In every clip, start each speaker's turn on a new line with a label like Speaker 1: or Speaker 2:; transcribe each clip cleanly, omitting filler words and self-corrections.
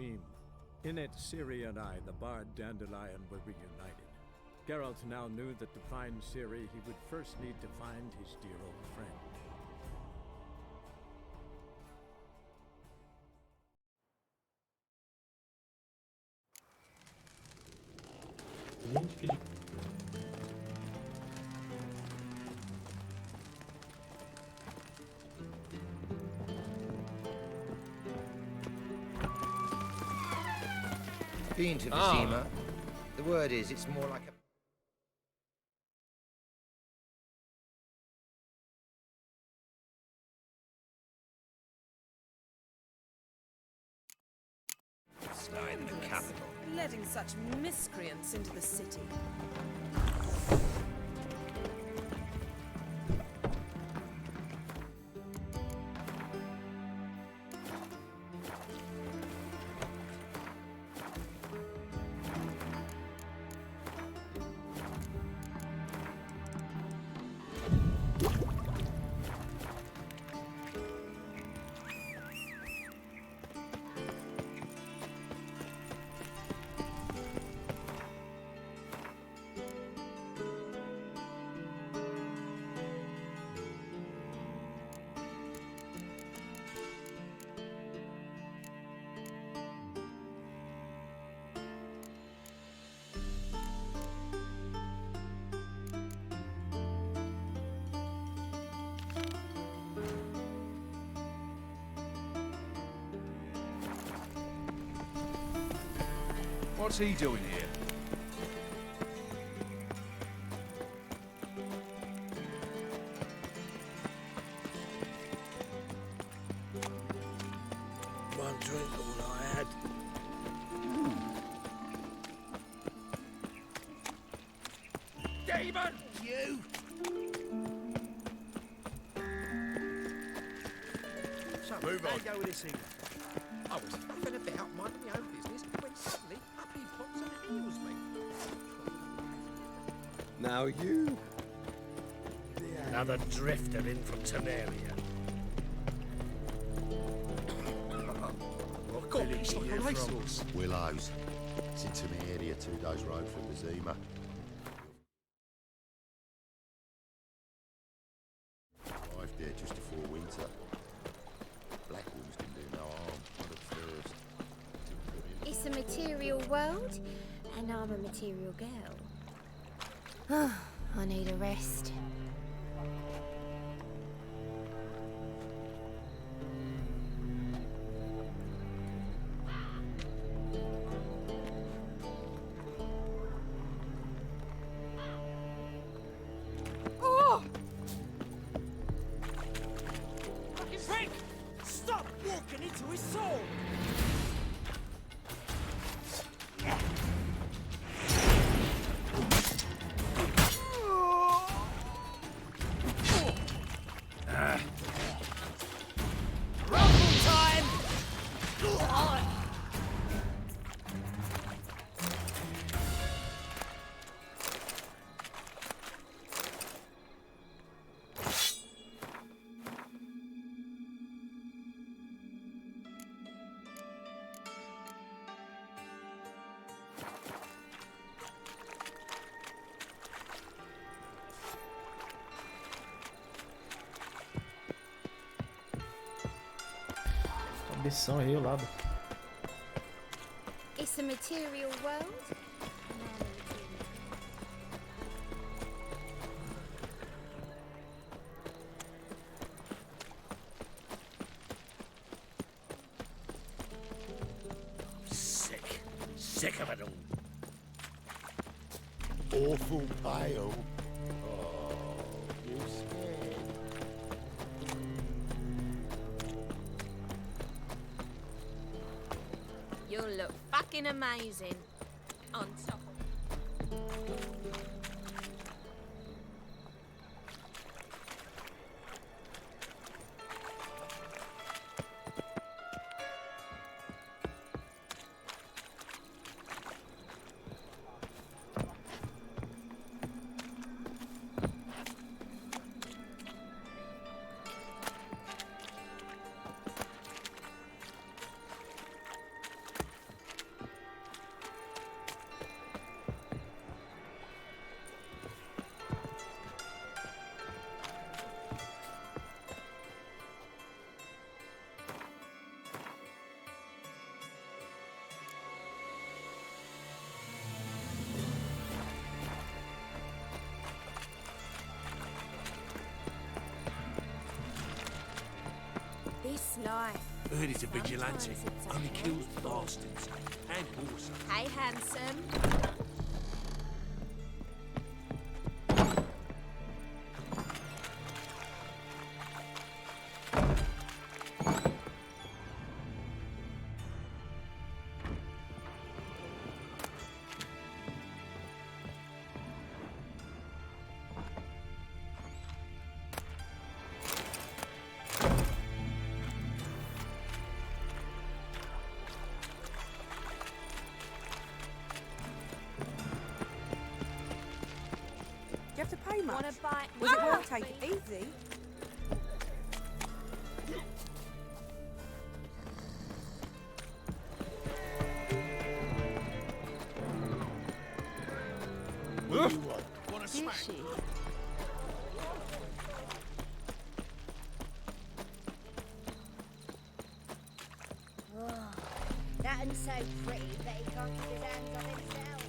Speaker 1: dream. In it, Ciri and I, the bard Dandelion, were reunited. Geralt now knew that to find Ciri, he would first need to find his dear old friend.
Speaker 2: Been to Vizima. The word is, it's more like a... Stay in the capital.
Speaker 3: Letting such miscreants into the city.
Speaker 4: What's he doing here?
Speaker 5: One drink, all I had.
Speaker 4: Demon!
Speaker 5: You!
Speaker 4: So, move on.
Speaker 5: Go with this evening.
Speaker 4: I was faffing about, minding my own business, when suddenly up he pops and heals me.
Speaker 5: Now you.
Speaker 6: Another drifter in from Temeria.
Speaker 4: Oh, God, he's like a racehorse.
Speaker 7: Willows. It's in Temeria, 2 days' road from Vizima. Arrived there just before winter. Black wolves didn't do no harm, not at first.
Speaker 8: It's a material world, and I'm a material girl. I need a rest.
Speaker 3: Frank! Stop walking into his soul!
Speaker 9: Cabeção aí, o lado.
Speaker 8: It's a material world, and I'm a material
Speaker 6: Sick of it all.
Speaker 7: Awful pale. Oh, you scared.
Speaker 8: You'll look fucking amazing on top of... This life.
Speaker 6: Heard he's a vigilante.
Speaker 8: Sometimes it's a
Speaker 6: Only kills
Speaker 8: heavy
Speaker 6: bastards. And horses.
Speaker 8: Hey, handsome.
Speaker 9: Do you have to pay much?
Speaker 8: Wanna buy?
Speaker 9: Was it worth taking it easy?
Speaker 6: Want a smack?
Speaker 8: Oh, that one's so pretty that he can't keep his hands on himself.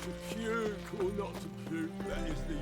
Speaker 1: To puke or not to puke, that is the...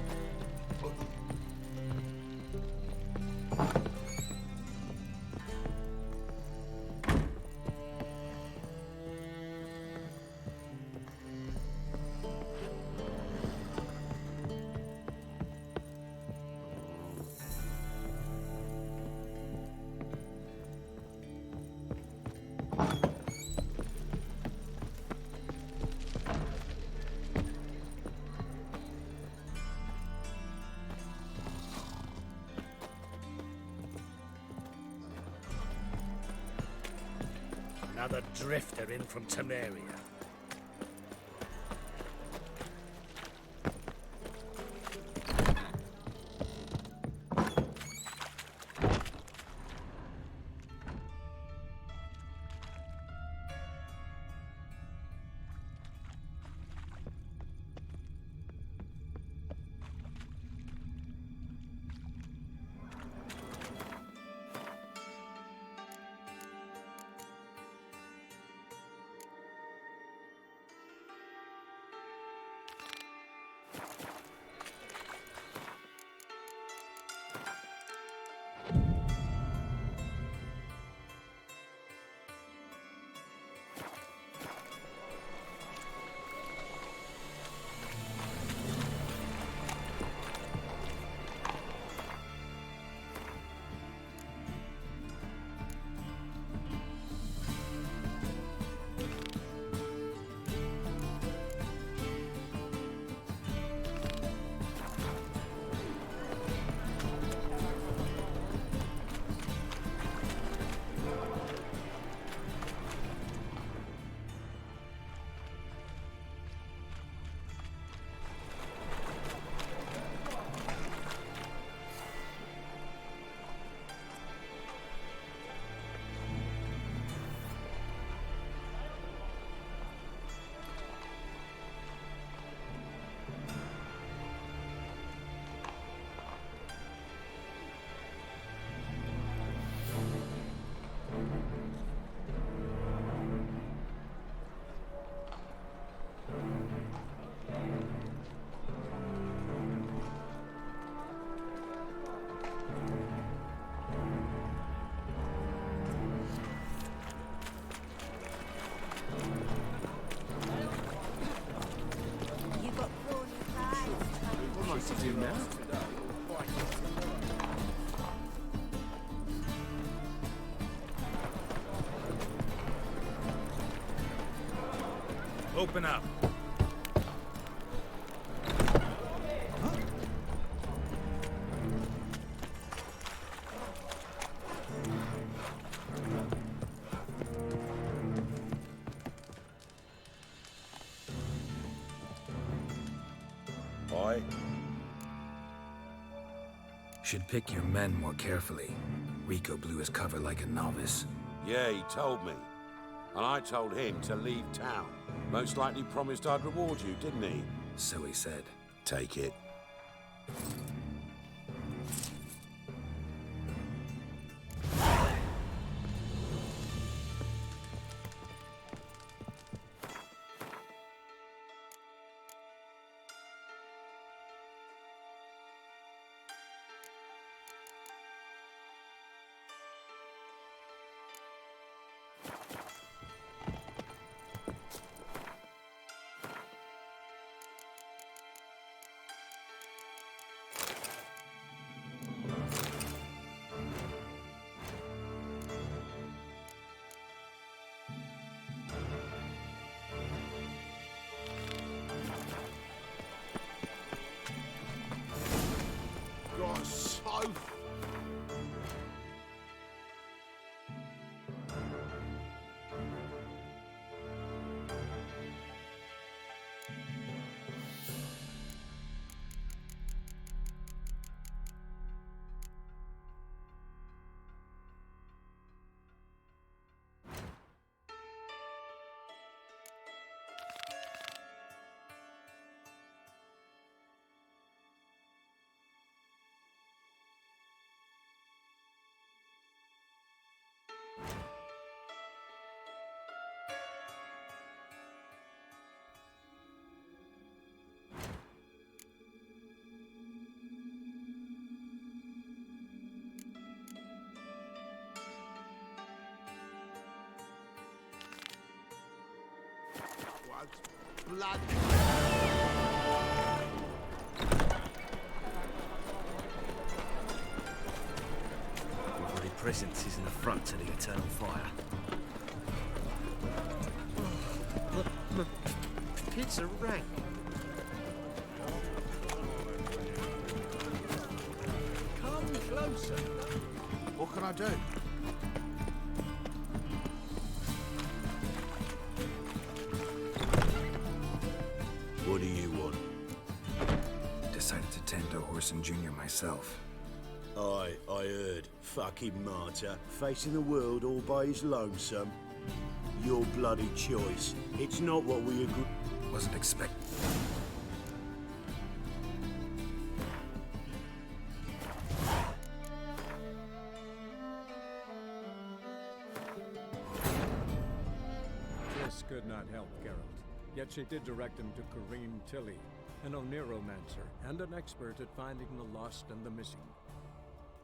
Speaker 6: Another drifter in from Temeria.
Speaker 1: to do now.
Speaker 6: Open up.
Speaker 7: Aye.
Speaker 10: Should pick your men more carefully. Rico blew his cover like a novice.
Speaker 11: Yeah, he told me. And I told him to leave town. Most likely promised I'd reward you, didn't he?
Speaker 10: So he said.
Speaker 11: Take it.
Speaker 7: God, so blood.
Speaker 6: Every presence is an affront to the eternal fire.
Speaker 4: Kids are rank.
Speaker 6: Come closer.
Speaker 7: What can I do?
Speaker 6: What do you want?
Speaker 10: Decided to tend to Orson Jr. myself.
Speaker 6: I heard. Fucking martyr. Facing the world all by his lonesome. Your bloody choice. It's not what we agreed.
Speaker 10: Wasn't expect.
Speaker 1: This could not help Geralt, yet she did direct him to Corrine Tilly, an Oniromancer and an expert at finding the lost and the missing.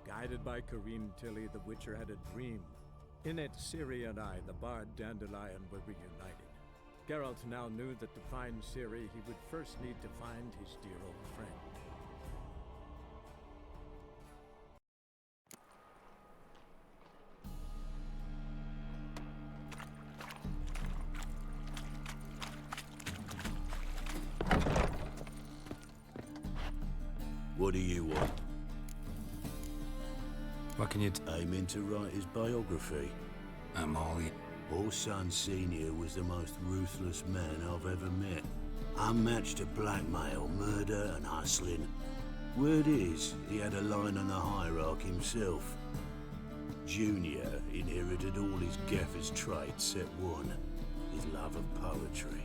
Speaker 1: Guided by Corrine Tilly, the Witcher had a dream. In it, Ciri and I, the bard Dandelion, were reunited. Geralt now knew that to find Ciri, he would first need to find his dear old friend.
Speaker 6: What do you want?
Speaker 10: What can you
Speaker 6: Aiming to write his biography.
Speaker 10: I'm all in.
Speaker 6: Orson Sr. was the most ruthless man I've ever met. Unmatched at blackmail, murder and hustling. Word is, he had a line on the hierarchy himself. Junior inherited all his gaffer's traits except one, his love of poetry.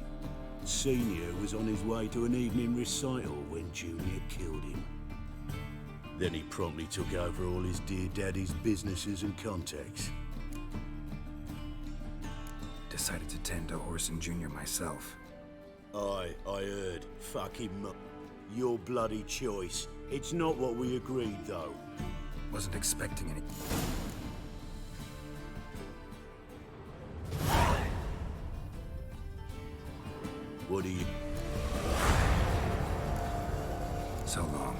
Speaker 6: Senior was on his way to an evening recital when Junior killed him. Then he promptly took over all his dear daddy's businesses and contacts.
Speaker 10: Decided to tend to Orson Jr. myself.
Speaker 6: I heard. Fucking your bloody choice. It's not what we agreed, though.
Speaker 10: Wasn't expecting any.
Speaker 6: What do you...
Speaker 10: So long.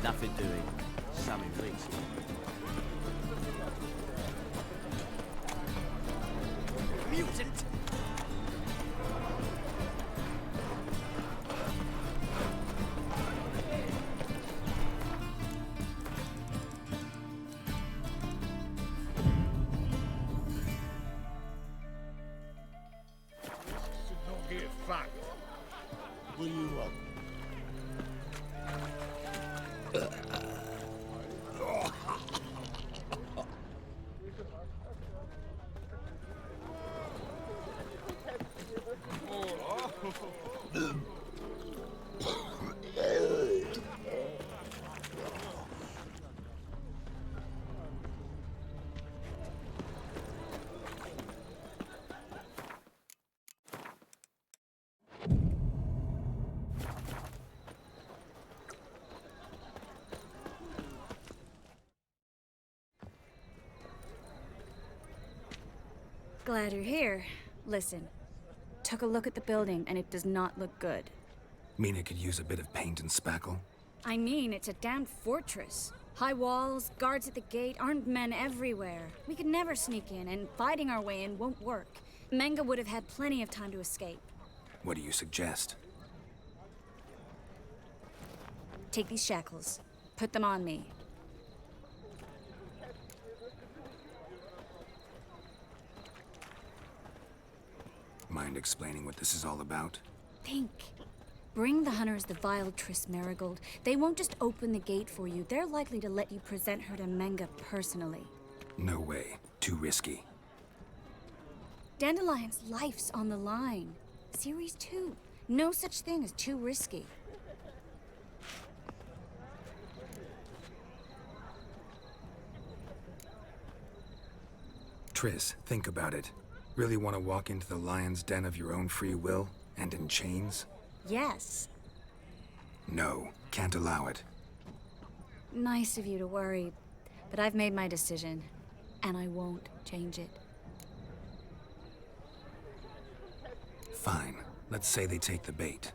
Speaker 3: Nothing doing. Something leaks. Mutant!
Speaker 5: Get fucked. What do you want?
Speaker 12: Glad you're here. Listen, took a look at the building and it does not look good.
Speaker 10: Mean it could use a bit of paint and spackle?
Speaker 12: I mean, it's a damn fortress. High walls, guards at the gate, armed men everywhere. We could never sneak in, and fighting our way in won't work. Menga would have had plenty of time to escape.
Speaker 10: What do you suggest?
Speaker 12: Take these shackles. Put them on me.
Speaker 10: Mind explaining what this is all about?
Speaker 12: Think. Bring the hunters the vile Triss Merigold. They won't just open the gate for you. They're likely to let you present her to Menga personally.
Speaker 10: No way. Too risky.
Speaker 12: Dandelion's life's on the line. Series 2. No such thing as too risky.
Speaker 10: Triss, think about it. Really want to walk into the lion's den of your own free will, and in chains?
Speaker 12: Yes.
Speaker 10: No, can't allow it.
Speaker 12: Nice of you to worry, but I've made my decision, and I won't change it.
Speaker 10: Fine. Let's say they take the bait.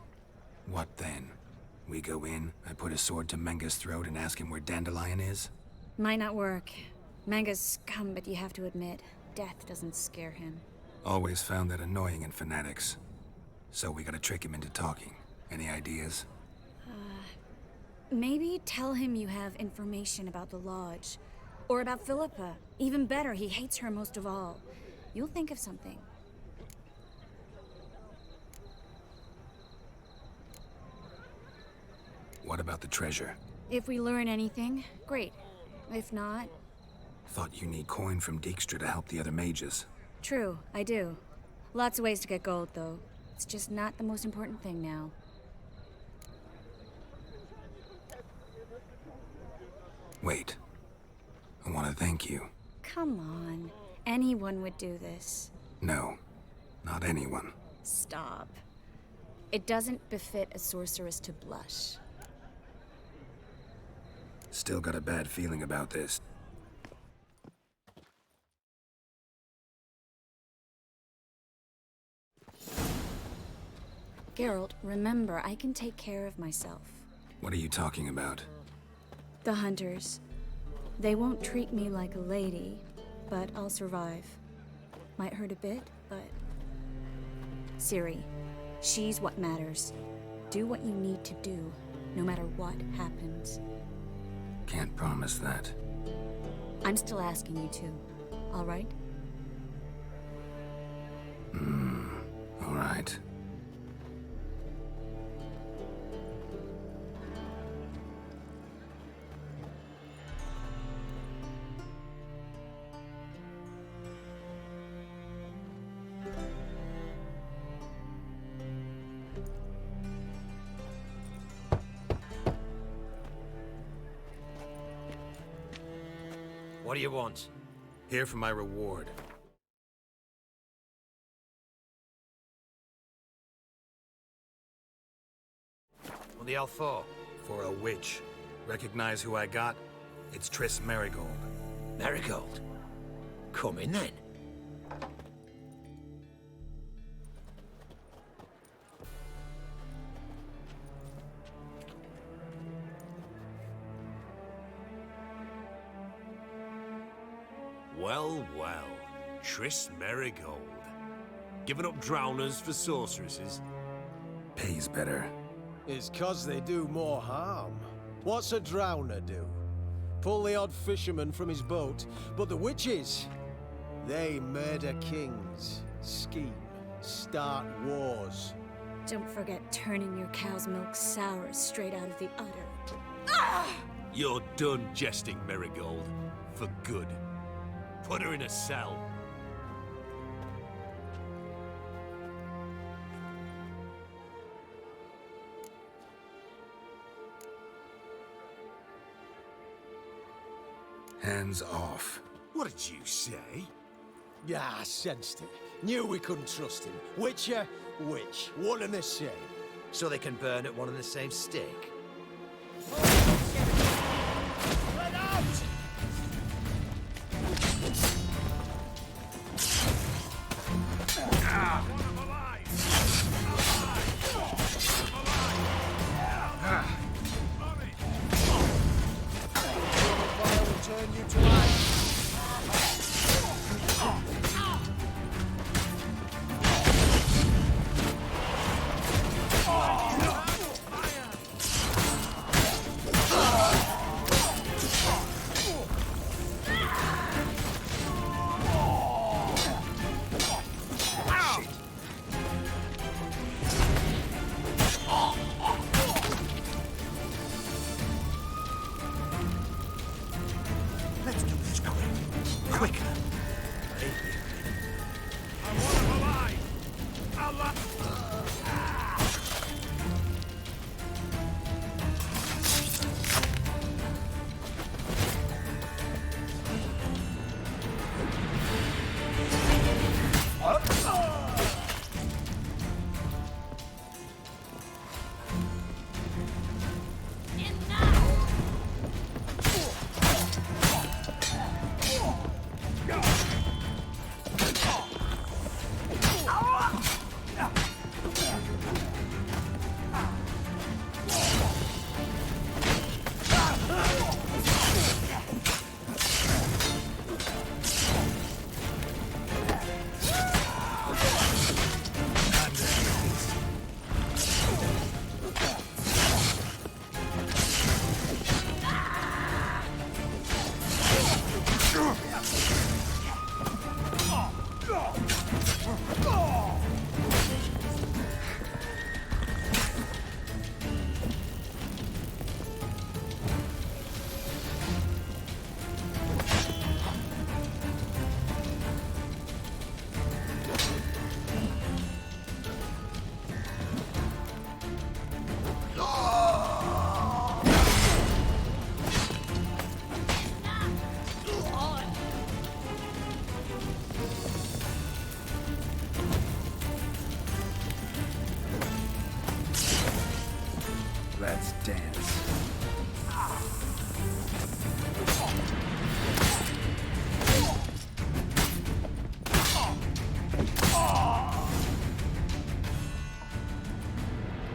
Speaker 10: What then? We go in, I put a sword to Menga's throat and ask him where Dandelion is?
Speaker 12: Might not work. Menga's scum, but you have to admit, death doesn't scare him.
Speaker 10: Always found that annoying in fanatics. So we gotta trick him into talking. Any ideas?
Speaker 12: Maybe tell him you have information about the Lodge. Or about Philippa. Even better, he hates her most of all. You'll think of something.
Speaker 10: What about the treasure?
Speaker 12: If we learn anything, great. If not...
Speaker 10: Thought you need coin from Dijkstra to help the other mages.
Speaker 12: True, I do. Lots of ways to get gold, though. It's just not the most important thing now.
Speaker 10: Wait. I want to thank you.
Speaker 12: Come on. Anyone would do this.
Speaker 10: No, not anyone.
Speaker 12: Stop. It doesn't befit a sorceress to blush.
Speaker 10: Still got a bad feeling about this.
Speaker 12: Geralt, remember, I can take care of myself.
Speaker 10: What are you talking about?
Speaker 12: The hunters. They won't treat me like a lady, but I'll survive. Might hurt a bit, but... Ciri, she's what matters. Do what you need to do, no matter what happens.
Speaker 10: Can't promise that.
Speaker 12: I'm still asking you to, all right?
Speaker 10: All right.
Speaker 3: What do you want?
Speaker 10: Here for my reward.
Speaker 3: What the hell for?
Speaker 10: For a witch. Recognize who I got? It's Triss Merigold.
Speaker 3: Merigold?
Speaker 2: coming then.
Speaker 13: Well, well. Triss Merigold. Giving up drowners for sorceresses?
Speaker 10: Pays better.
Speaker 14: It's 'cause they do more harm. What's a drowner do? Pull the odd fisherman from his boat, but the witches, they murder kings, scheme, start wars.
Speaker 12: Don't forget turning your cow's milk sour straight out of the udder.
Speaker 13: You're done jesting, Merigold. For good. Put her in a cell.
Speaker 10: Hands off.
Speaker 13: What did you say?
Speaker 14: Yeah, I sensed it. Knew we couldn't trust him. Witcher, witch, one and the same.
Speaker 2: So they can burn at one and the same stake.
Speaker 3: Let out!
Speaker 14: Turn you to life.
Speaker 2: Let's do this quick. Quicker.
Speaker 3: I want him alive! Allah!
Speaker 10: Let's dance.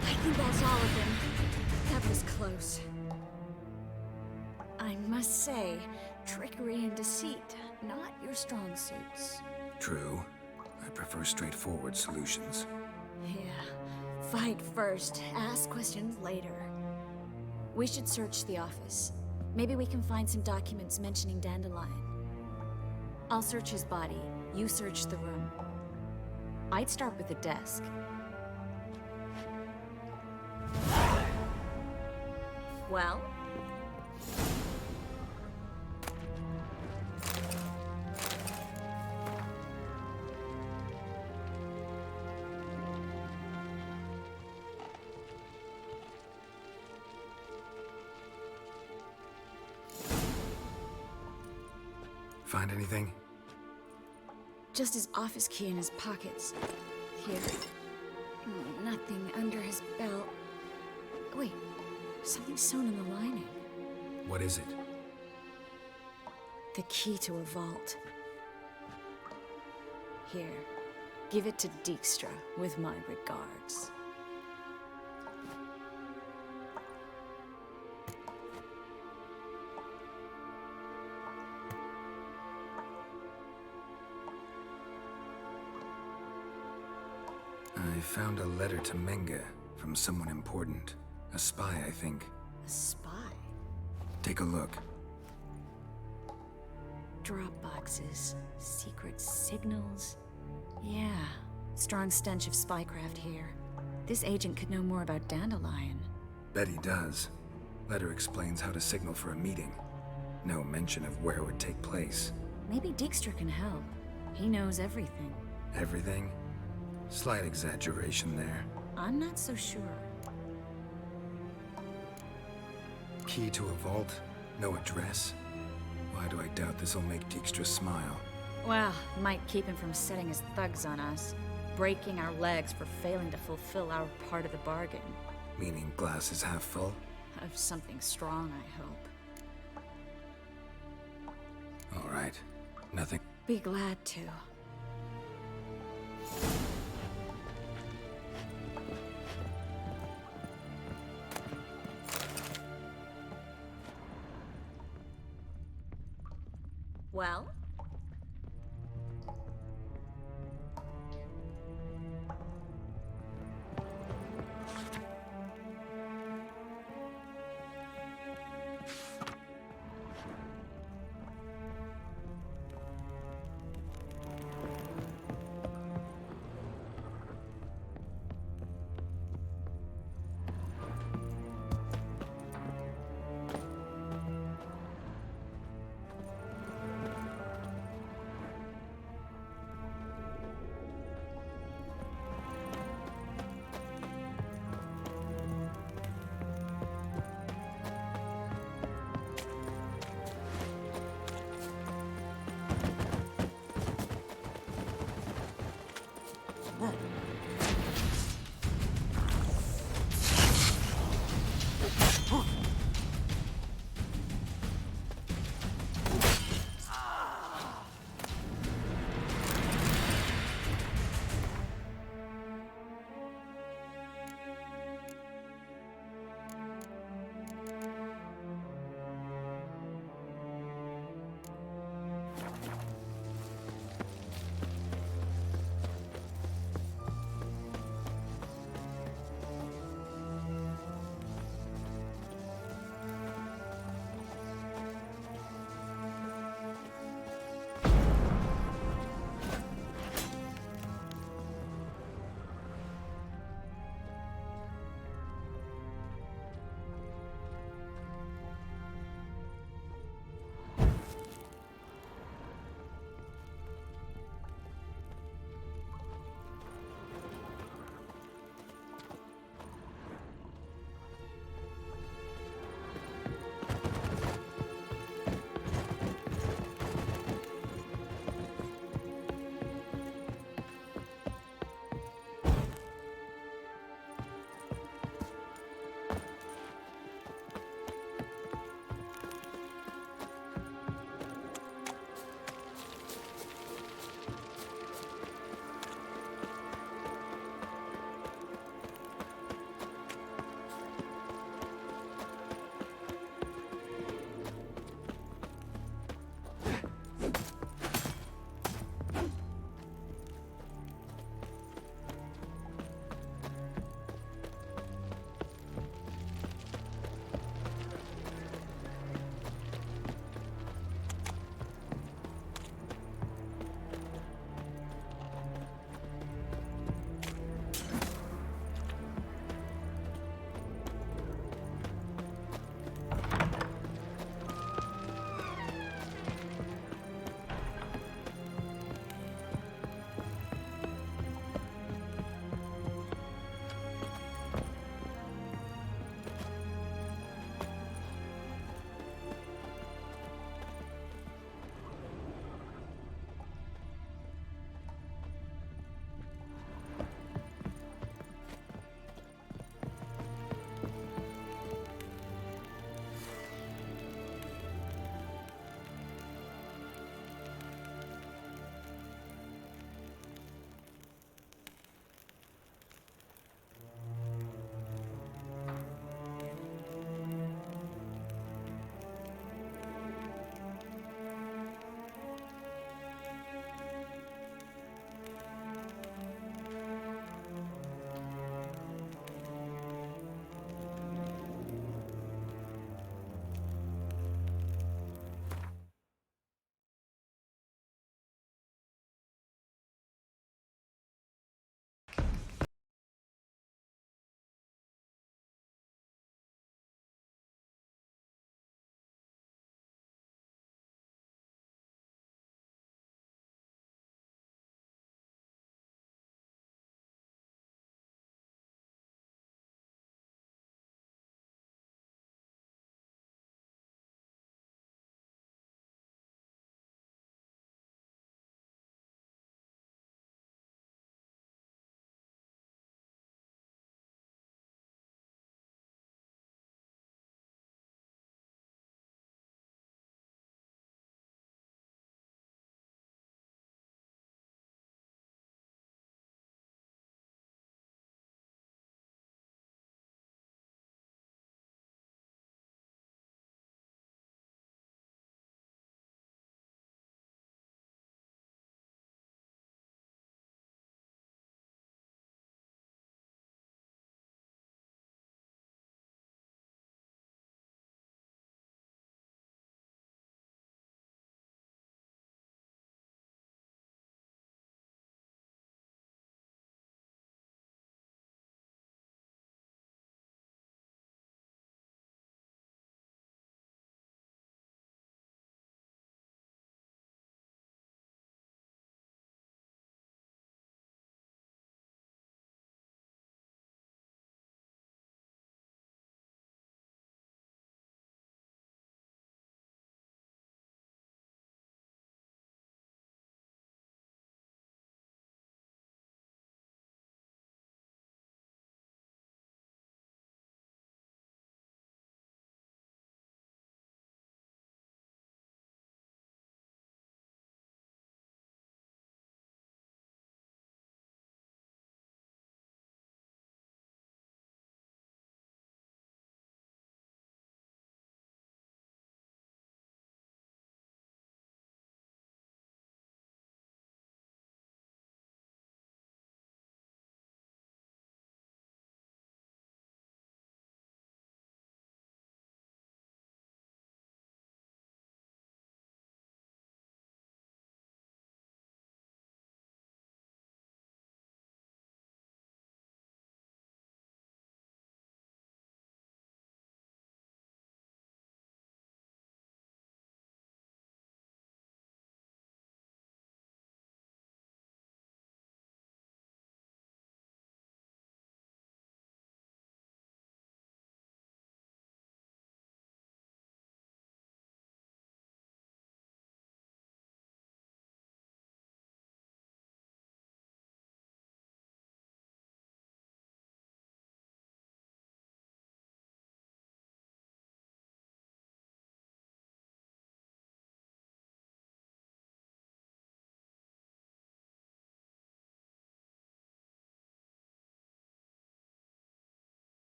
Speaker 12: I think that's all of them. That was close. I must say, trickery and deceit, not your strong suits.
Speaker 10: True. I prefer straightforward solutions.
Speaker 12: Yeah. Fight first, ask questions later. We should search the office. Maybe we can find some documents mentioning Dandelion. I'll search his body. You search the room. I'd start with the desk. Well?
Speaker 10: Find anything?
Speaker 12: Just his office key in his pockets. Here. Nothing under his belt. Wait, something sewn in the lining.
Speaker 10: What is it?
Speaker 12: The key to a vault. Here, give it to Dijkstra with my regards.
Speaker 10: I found a letter to Menge from someone important. A spy, I think.
Speaker 12: A spy?
Speaker 10: Take a look.
Speaker 12: Drop boxes, secret signals. Yeah, strong stench of spycraft here. This agent could know more about Dandelion.
Speaker 10: Bet he does. Letter explains how to signal for a meeting. No mention of where it would take place.
Speaker 12: Maybe Dijkstra can help. He knows everything.
Speaker 10: Everything? Slight exaggeration there.
Speaker 12: I'm not so sure.
Speaker 10: Key to a vault? No address? Why do I doubt this'll make Dijkstra smile?
Speaker 12: Well, might keep him from setting his thugs on us. Breaking our legs for failing to fulfill our part of the bargain.
Speaker 10: Meaning glass is half full?
Speaker 12: Of something strong, I hope.
Speaker 10: All right. Nothing.
Speaker 12: Be glad to. Well?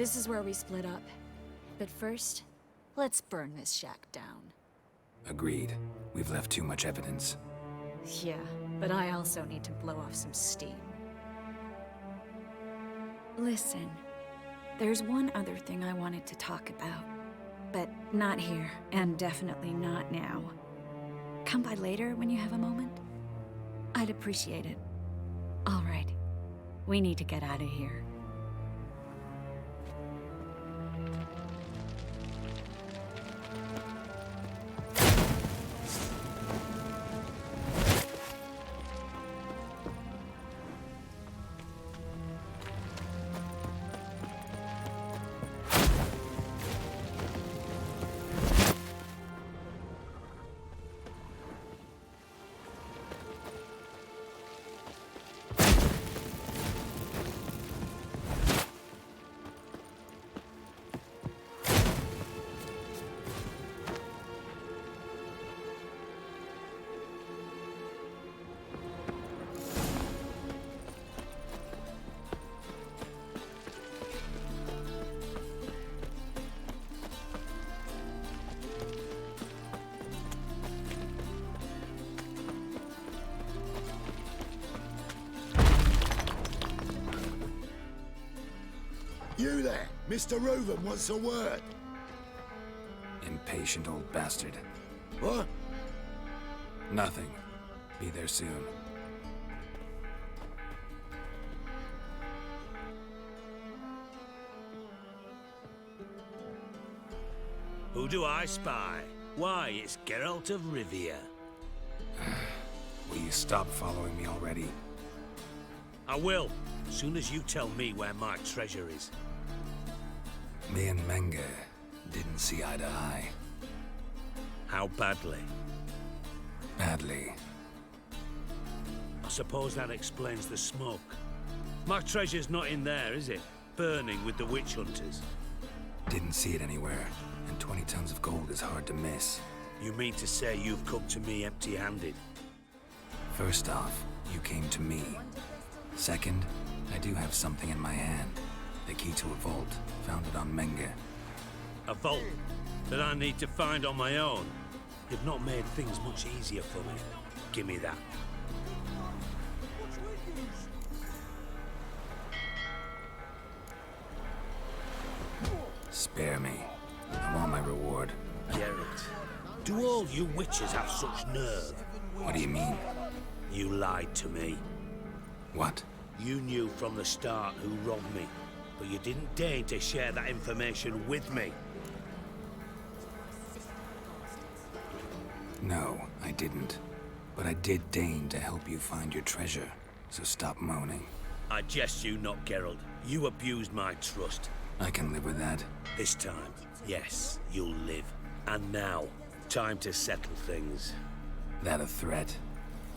Speaker 12: This is where we split up. But first, let's burn this shack down.
Speaker 10: Agreed. We've left too much evidence.
Speaker 12: Yeah, but I also need to blow off some steam. Listen, there's one other thing I wanted to talk about. But not here, and definitely not now. Come by later when you have a moment? I'd appreciate it. All right. We need to get out of here.
Speaker 11: You there, Mr. Reuven wants a word.
Speaker 10: Impatient old bastard.
Speaker 11: What?
Speaker 10: Nothing. Be there soon.
Speaker 13: Who do I spy? Why, it's Geralt of Rivia.
Speaker 10: Will you stop following me already?
Speaker 13: I will, as soon as you tell me where my treasure is.
Speaker 10: Me and Menge didn't see eye to eye.
Speaker 13: How badly?
Speaker 10: Badly.
Speaker 13: I suppose that explains the smoke. My treasure's not in there, is it? Burning with the witch hunters.
Speaker 10: Didn't see it anywhere, and 20 tons of gold is hard to miss.
Speaker 13: You mean to say you've come to me empty-handed?
Speaker 10: First off, you came to me. Second, I do have something in my hand. The key to a vault, found it on Menge.
Speaker 13: A vault that I need to find on my own? You've not made things much easier for me. Give me that.
Speaker 10: Spare me. I want my reward.
Speaker 13: Geralt, do all you witches have such nerve?
Speaker 10: What do you mean?
Speaker 13: You lied to me.
Speaker 10: What?
Speaker 13: You knew from the start who robbed me, but you didn't deign to share that information with me.
Speaker 10: No, I didn't. But I did deign to help you find your treasure, so stop moaning.
Speaker 13: I jest you not, Geralt. You abused my trust.
Speaker 10: I can live with that.
Speaker 13: This time, yes, you'll live. And now, time to settle things.
Speaker 10: That a threat?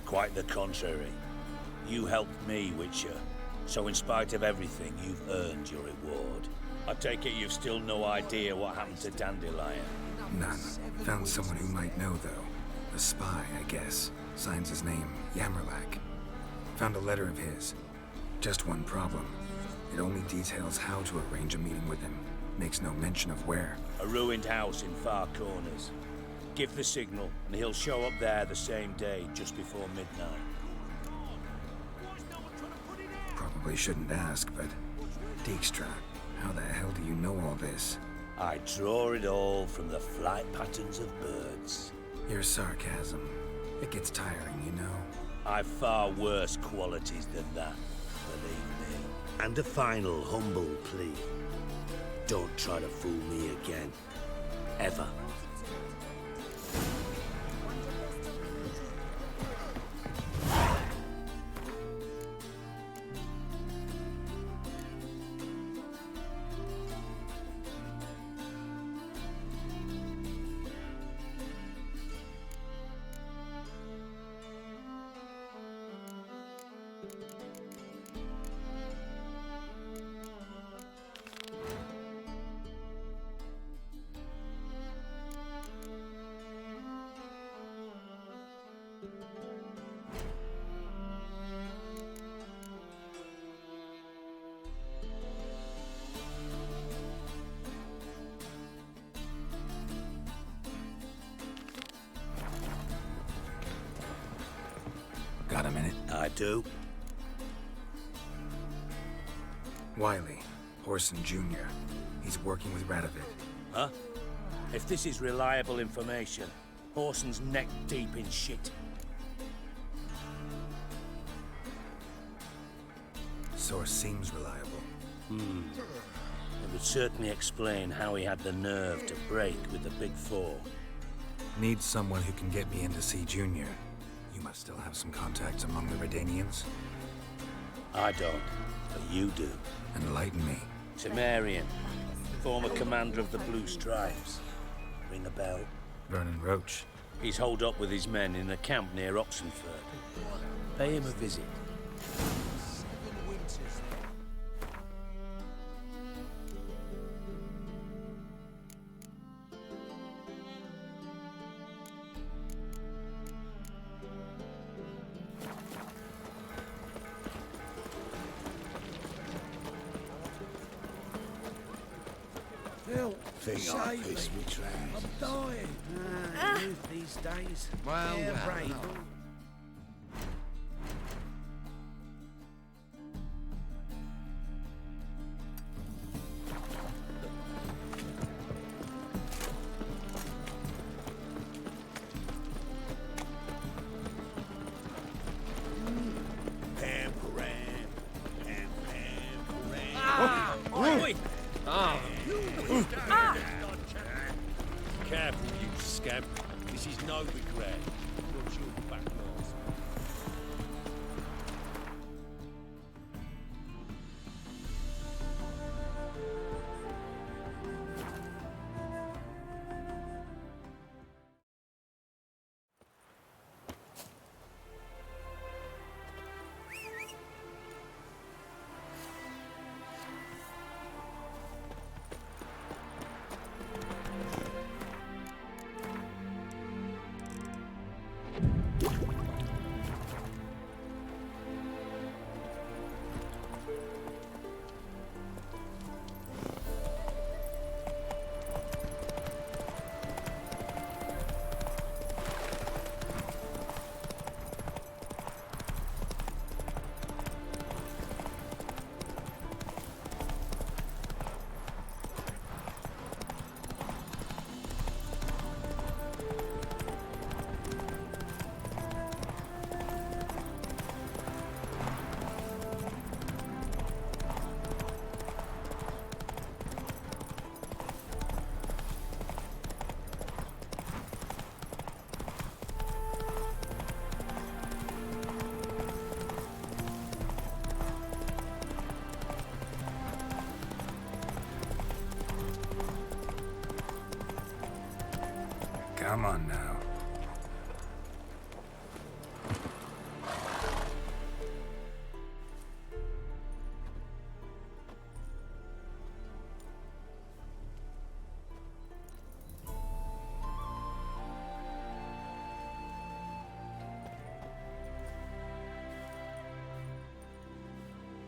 Speaker 13: Quite the contrary. You helped me, Witcher. So in spite of everything, you've earned your reward. I take it you've still no idea what happened to Dandelion?
Speaker 10: None. Found someone who might know, though. A spy, I guess. Signs his name, Yammerlak. Found a letter of his. Just one problem. It only details how to arrange a meeting with him. Makes no mention of where.
Speaker 13: A ruined house in Far Corners. Give the signal, and he'll show up there the same day, just before midnight.
Speaker 10: Probably shouldn't ask, but... Dijkstra, how the hell do you know all this?
Speaker 13: I draw it all from the flight patterns of birds.
Speaker 10: Your sarcasm. It gets tiring, you know?
Speaker 13: I've far worse qualities than that, believe me. And a final humble plea. Don't try to fool me again. Ever. do.
Speaker 10: Wiley, Horson Jr. He's working with Radovid.
Speaker 13: Huh? If this is reliable information, Horson's neck deep in shit.
Speaker 10: Source seems reliable.
Speaker 13: It would certainly explain how he had the nerve to break with the Big Four.
Speaker 10: Need someone who can get me in to see Junior. You must still have some contacts among the Redanians.
Speaker 13: I don't, but you do.
Speaker 10: Enlighten me.
Speaker 13: Temerian, former commander of the Blue Stripes. Ring a bell?
Speaker 10: Vernon Roach.
Speaker 13: He's holed up with his men in a camp near Oxenford. Pay him a visit.
Speaker 3: I'm dying. Youth these days.
Speaker 2: Well,
Speaker 3: yeah,
Speaker 2: well,
Speaker 3: brave.
Speaker 2: well.
Speaker 15: Careful, you scamp. This is no regret. Got your back last.
Speaker 10: Come on now.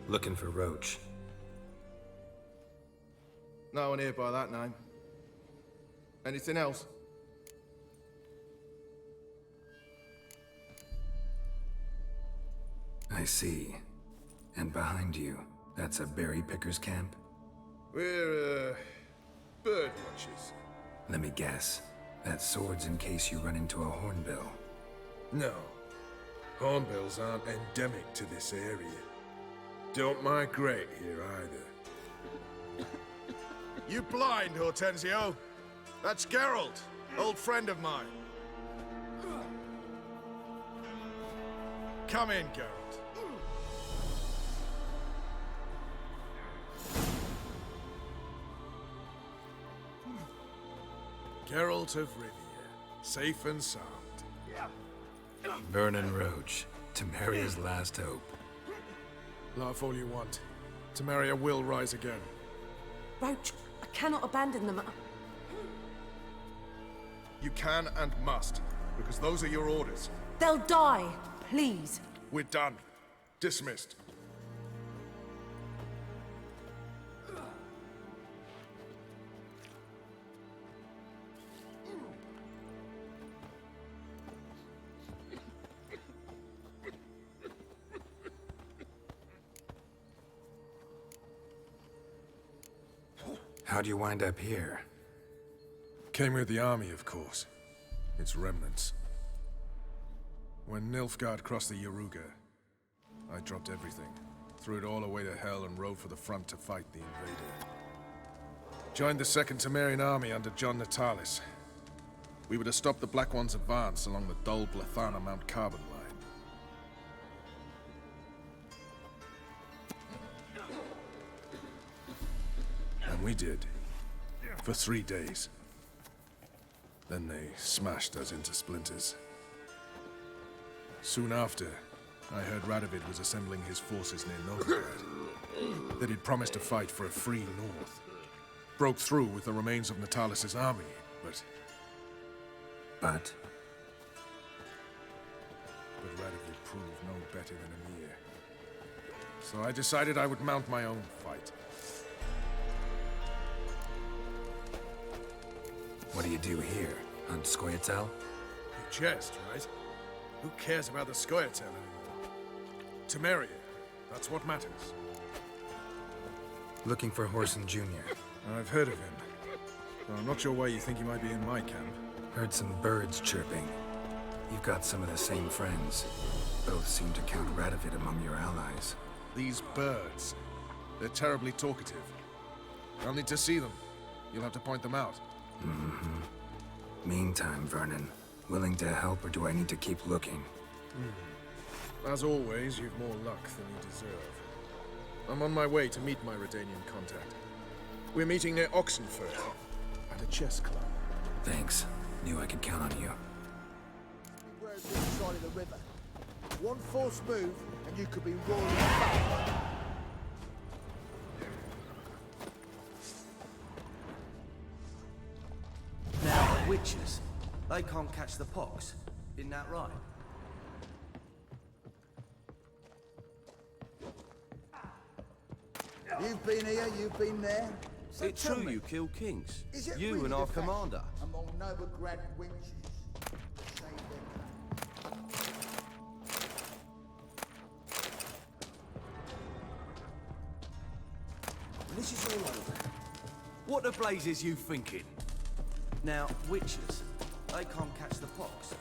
Speaker 10: Looking for Roach.
Speaker 16: No one here by that name. Anything else?
Speaker 10: I see. And behind you, that's a berry picker's camp?
Speaker 16: We're, bird watchers.
Speaker 10: Let me guess. That's swords in case you run into a hornbill.
Speaker 11: No. Hornbills aren't endemic to this area. Don't migrate here either.
Speaker 16: You blind, Hortensio? That's Geralt, old friend of mine. Come in, Geralt.
Speaker 11: Geralt of Rivia, safe and sound.
Speaker 10: Vernon Roach, Temeria's last hope.
Speaker 16: Laugh all you want. Temeria will rise again.
Speaker 9: Roach, I cannot abandon them.
Speaker 16: You can and must, because those are your orders.
Speaker 9: They'll die, please.
Speaker 16: We're done. Dismissed.
Speaker 10: How'd you wind up here?
Speaker 17: Came with the army, of course. Its remnants. When Nilfgaard crossed the Yaruga, I dropped everything, threw it all away to hell and rode for the front to fight the invader. Joined the Second Temerian army under John Natalis. We were to stop the Black One's advance along the Dol Blathana Mount Carbon line. And we did. For 3 days. Then they smashed us into splinters. Soon after, I heard Radovid was assembling his forces near Novigrad. That he'd promised to fight for a free North. Broke through with the remains of Natalis' army, but...
Speaker 10: But
Speaker 17: Radovid proved no better than Emir. So I decided I would mount my own fight.
Speaker 10: what do you do here? Hunt Scoia'tael?
Speaker 17: You jest, right? Who cares about the Scoia'tael anymore? Temeria, that's what matters.
Speaker 10: Looking for Whoreson Jr.
Speaker 17: I've heard of him. Though I'm not sure why you think he might be in my camp.
Speaker 10: Heard some birds chirping. You've got some of the same friends. Both seem to count Radovid among your allies.
Speaker 17: These birds. They're terribly talkative. I'll need to see them. You'll have to point them out.
Speaker 10: Mm-hmm. Meantime, Vernon, willing to help or do I need to keep looking?
Speaker 17: As always, you've more luck than you deserve. I'm on my way to meet my Redanian contact. We're meeting near Oxenfurt, at a chess club.
Speaker 10: Thanks. Knew I could count on you.
Speaker 3: Where's the side of the river? One false move, and you could be rolling back.
Speaker 18: Now, the witches, they can't catch the pox. Isn't that right?
Speaker 3: You've been here, you've been there. So
Speaker 18: It's
Speaker 3: tell
Speaker 18: true
Speaker 3: me,
Speaker 18: you kill kings.
Speaker 3: is it
Speaker 18: You
Speaker 3: really
Speaker 18: and
Speaker 3: the
Speaker 18: our
Speaker 3: fact
Speaker 18: commander.
Speaker 3: among Novigrad wenches to save them?
Speaker 18: This is all over. What the blazes you thinking? Now, witches, they can't catch the pox.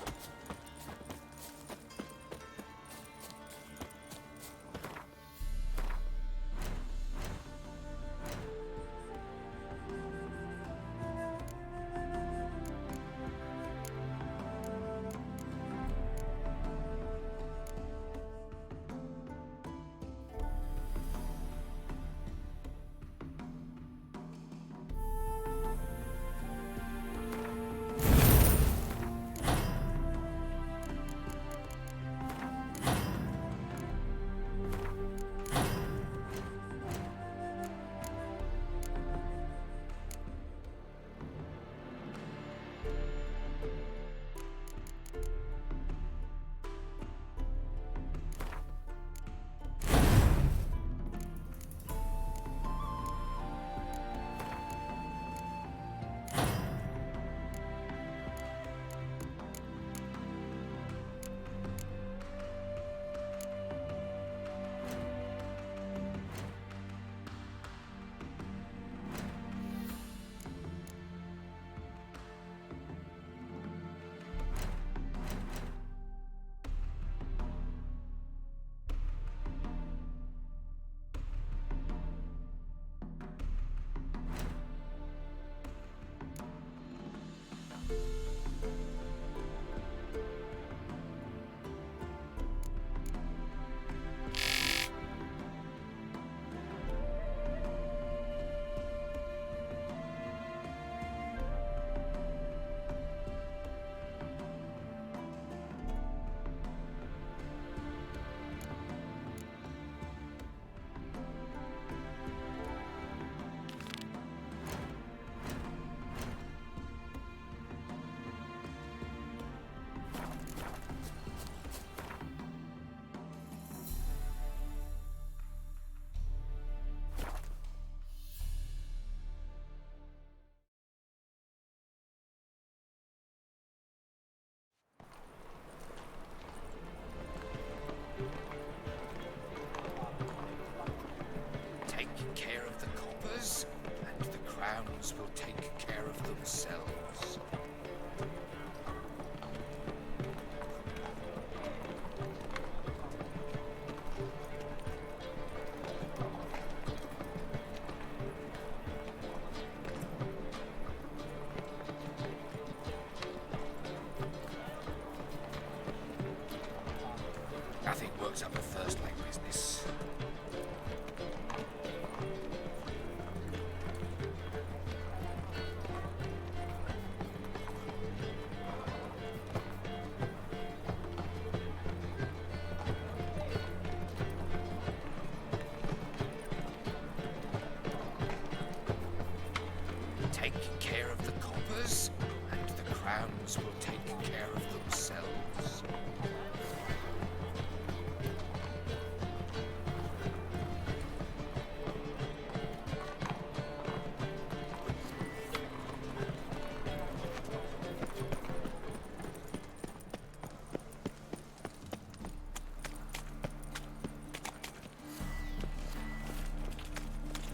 Speaker 4: take care of the coppers, and the crowns will take care of themselves.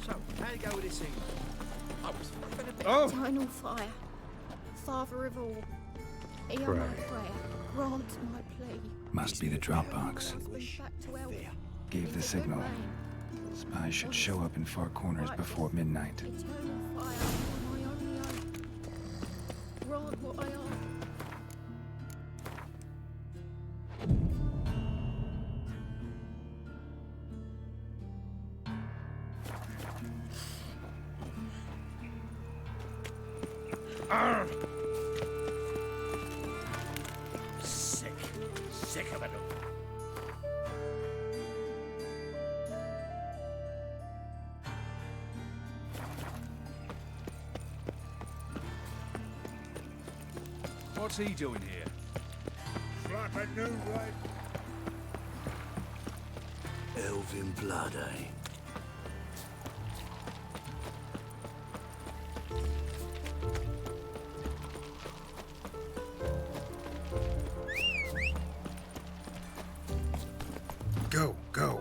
Speaker 18: So, how you go with this thing?
Speaker 4: I was hoping a bit.
Speaker 8: Eternal fire, Father of all, hear my
Speaker 10: Pray.
Speaker 8: prayer, grant my plea.
Speaker 10: Must be the Dropbox.
Speaker 8: Back to Elf.
Speaker 10: Gave the signal. Spies should show up in far corners before midnight.
Speaker 8: Eternal fire, my only hope. Grant what I ask.
Speaker 13: Sick of it all.
Speaker 18: What's he doing here?
Speaker 11: Flapping new, right?
Speaker 6: Elven blood, eh?
Speaker 10: Go, go.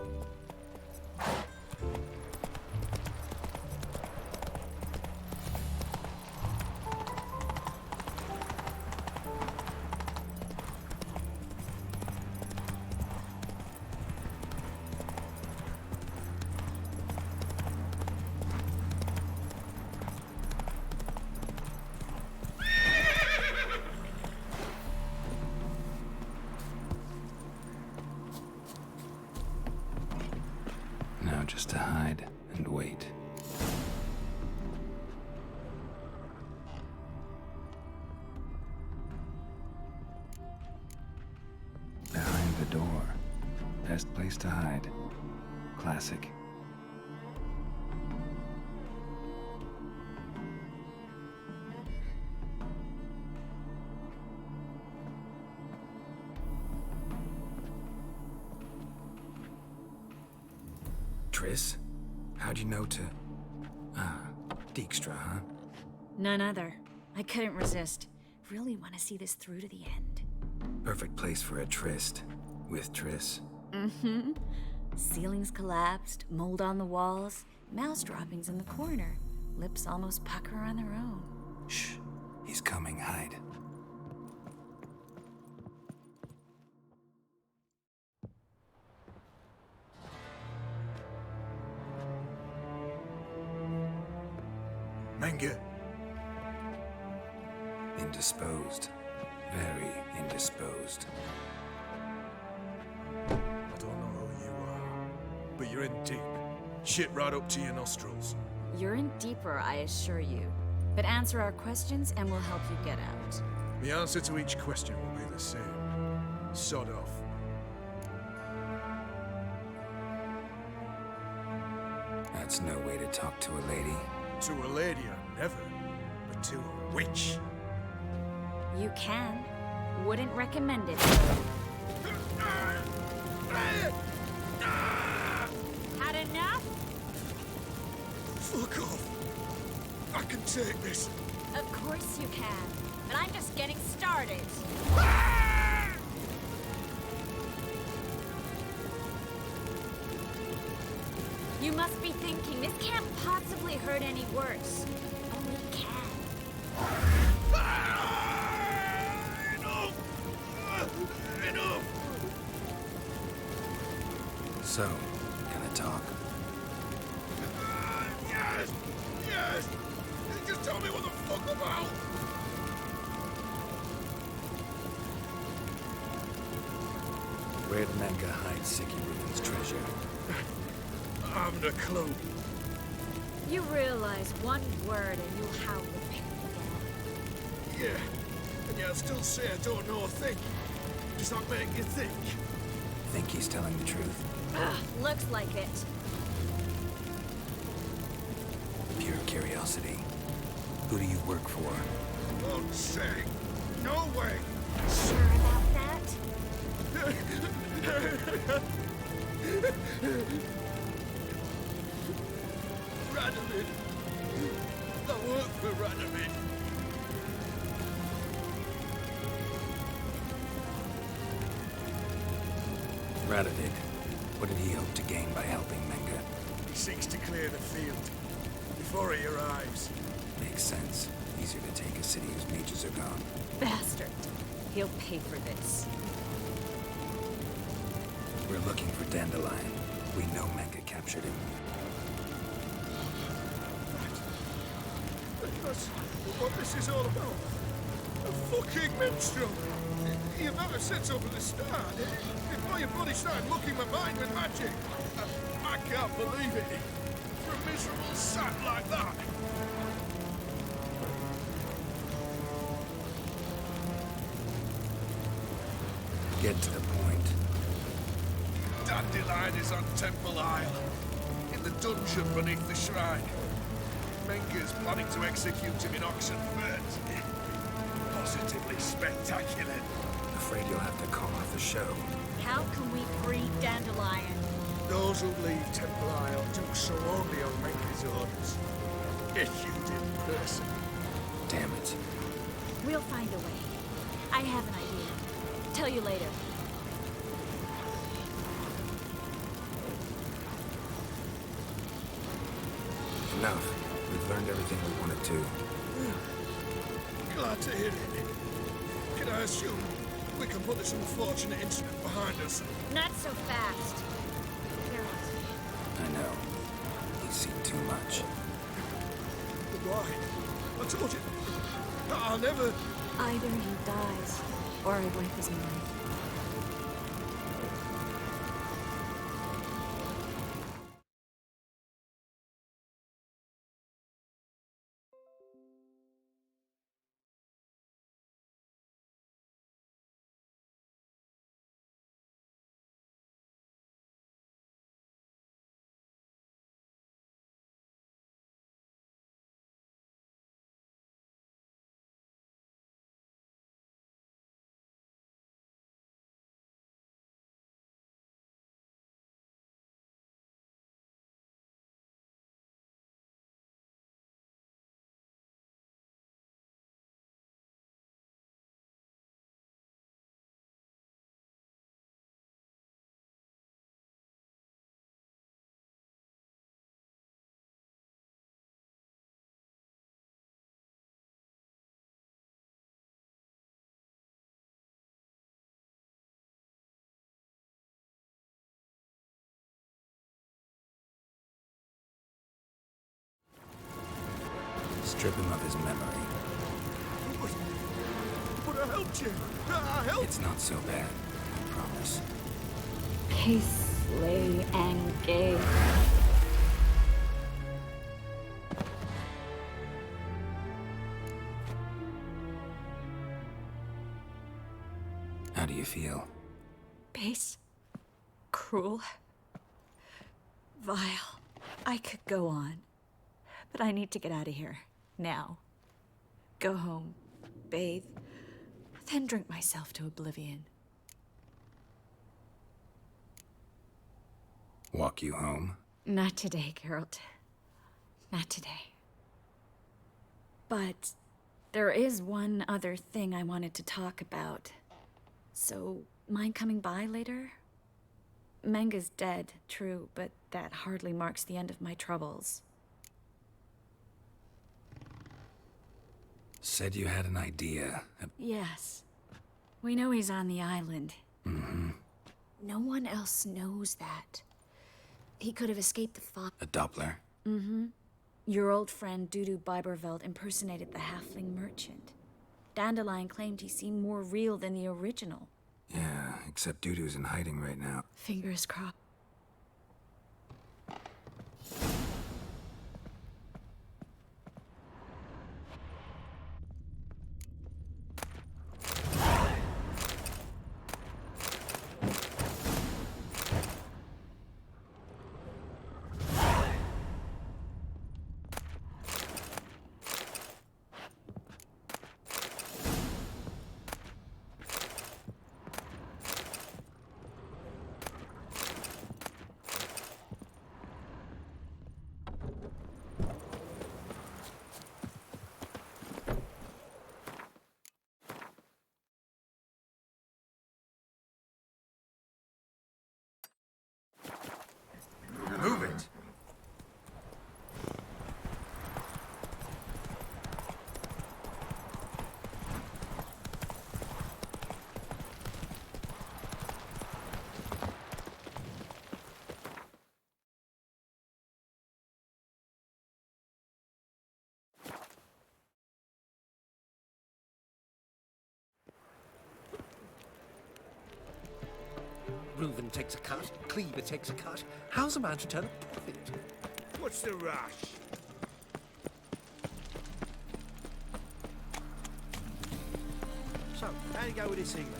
Speaker 10: Now just to hide and wait. Behind the door. Best place to hide. Classic. Triss? How'd you know to... Ah, Dijkstra, huh?
Speaker 12: None other. I couldn't resist. Really want to see this through to the end.
Speaker 10: Perfect place for a tryst. With Triss.
Speaker 12: Mm-hmm. Ceilings collapsed, mold on the walls, mouse droppings in the corner. Lips almost pucker on their own.
Speaker 10: Shh. He's coming, hide.
Speaker 11: Menge.
Speaker 10: Indisposed. Very indisposed.
Speaker 17: I don't know who you are, but you're in deep. Shit right up to your nostrils.
Speaker 12: You're in deeper, I assure you. But answer our questions and we'll help you get out.
Speaker 17: The answer to each question will be the same. Sod off.
Speaker 10: That's no way to talk to a lady.
Speaker 17: To a lady, I never. But to a witch.
Speaker 12: You can. Wouldn't recommend it. Had enough?
Speaker 11: Fuck off. I can take this.
Speaker 12: Of course you can. But I'm just getting started. You must be thinking, this can't possibly hurt any worse. Oh, it can.
Speaker 11: Enough!
Speaker 10: So, gonna talk?
Speaker 11: Yes! Yes! Just tell me what the fuck about!
Speaker 10: Where'd Menge hide Sicky Reuven's treasure?
Speaker 17: I haven't a clue.
Speaker 12: You realize one word and you'll howl the pit again.
Speaker 11: Yeah, and yet I'd still say I don't know a thing. Does that make you think?
Speaker 10: Think he's telling the truth?
Speaker 12: Ugh, looks like it.
Speaker 10: Pure curiosity. Who do you work for?
Speaker 16: Won't say. No way.
Speaker 8: Sure about that?
Speaker 11: Radovid. I work for Radovid.
Speaker 10: Radovid. What did he hope to gain by helping Menga?
Speaker 11: He seeks to clear the field before he arrives.
Speaker 10: Makes sense. Easier to take a city whose mages are gone.
Speaker 12: Bastard. He'll pay for this.
Speaker 10: We're looking for Dandelion. We know Menga captured him.
Speaker 11: That's what this is all about. A fucking minstrel. You might have said so from the start. Before your bloody started mucking my mind with magic. I can't believe it. For a miserable sap like that.
Speaker 10: Get to the point.
Speaker 11: Dandelion is on Temple Isle, in the dungeon beneath the shrine. Menga's planning to execute him in Oxenfurt. Positively spectacular.
Speaker 10: Afraid you'll have to call off the show.
Speaker 12: How can we free Dandelion?
Speaker 11: Those who leave Temple Isle do so only on Menga's orders. Issued in person.
Speaker 10: Damn it.
Speaker 12: We'll find a way. I have an idea. Tell you later.
Speaker 10: Enough. We've learned everything we wanted to.
Speaker 11: Glad to hear it. Can I assume we can put this unfortunate incident behind us?
Speaker 12: Not so fast.
Speaker 10: I know. You've seen too much.
Speaker 11: But why? I told you. I'll never...
Speaker 12: Either he dies, or I wipe his memory.
Speaker 10: Strip him of his memory.
Speaker 11: But I helped you. I helped.
Speaker 10: It's not so bad, I promise.
Speaker 12: Paisley and Gay.
Speaker 10: How do you feel?
Speaker 12: Base. Cruel. Vile. I could go on. But I need to get out of here. Now. Go home. Bathe. Then drink myself to oblivion.
Speaker 10: Walk you home?
Speaker 12: Not today, Geralt. Not today. But there is one other thing I wanted to talk about. So, mind coming by later? Menga's dead, true, but that hardly marks the end of my troubles.
Speaker 10: Said you had an idea.
Speaker 12: Yes. We know he's on the island.
Speaker 10: Mm-hmm.
Speaker 12: No one else knows that. He could have escaped the fog.
Speaker 10: A Doppler?
Speaker 12: Mm-hmm. Your old friend Dudu Biberveld impersonated the halfling merchant. Dandelion claimed he seemed more real than the original.
Speaker 10: Yeah, except Dudu's in hiding right now.
Speaker 12: Fingers crossed.
Speaker 15: Reuven takes a cut, Cleaver takes a cut. How's a man to turn a profit?
Speaker 11: What's the rush?
Speaker 4: So, how do you go with this evening?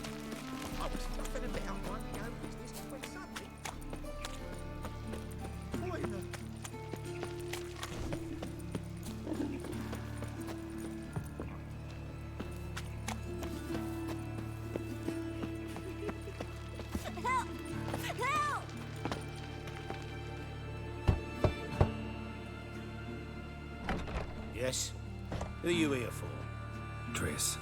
Speaker 4: I was nothing about minding my own business when suddenly... Boy,
Speaker 8: Help! Help!
Speaker 15: Yes? Who are you here for?
Speaker 10: Triss.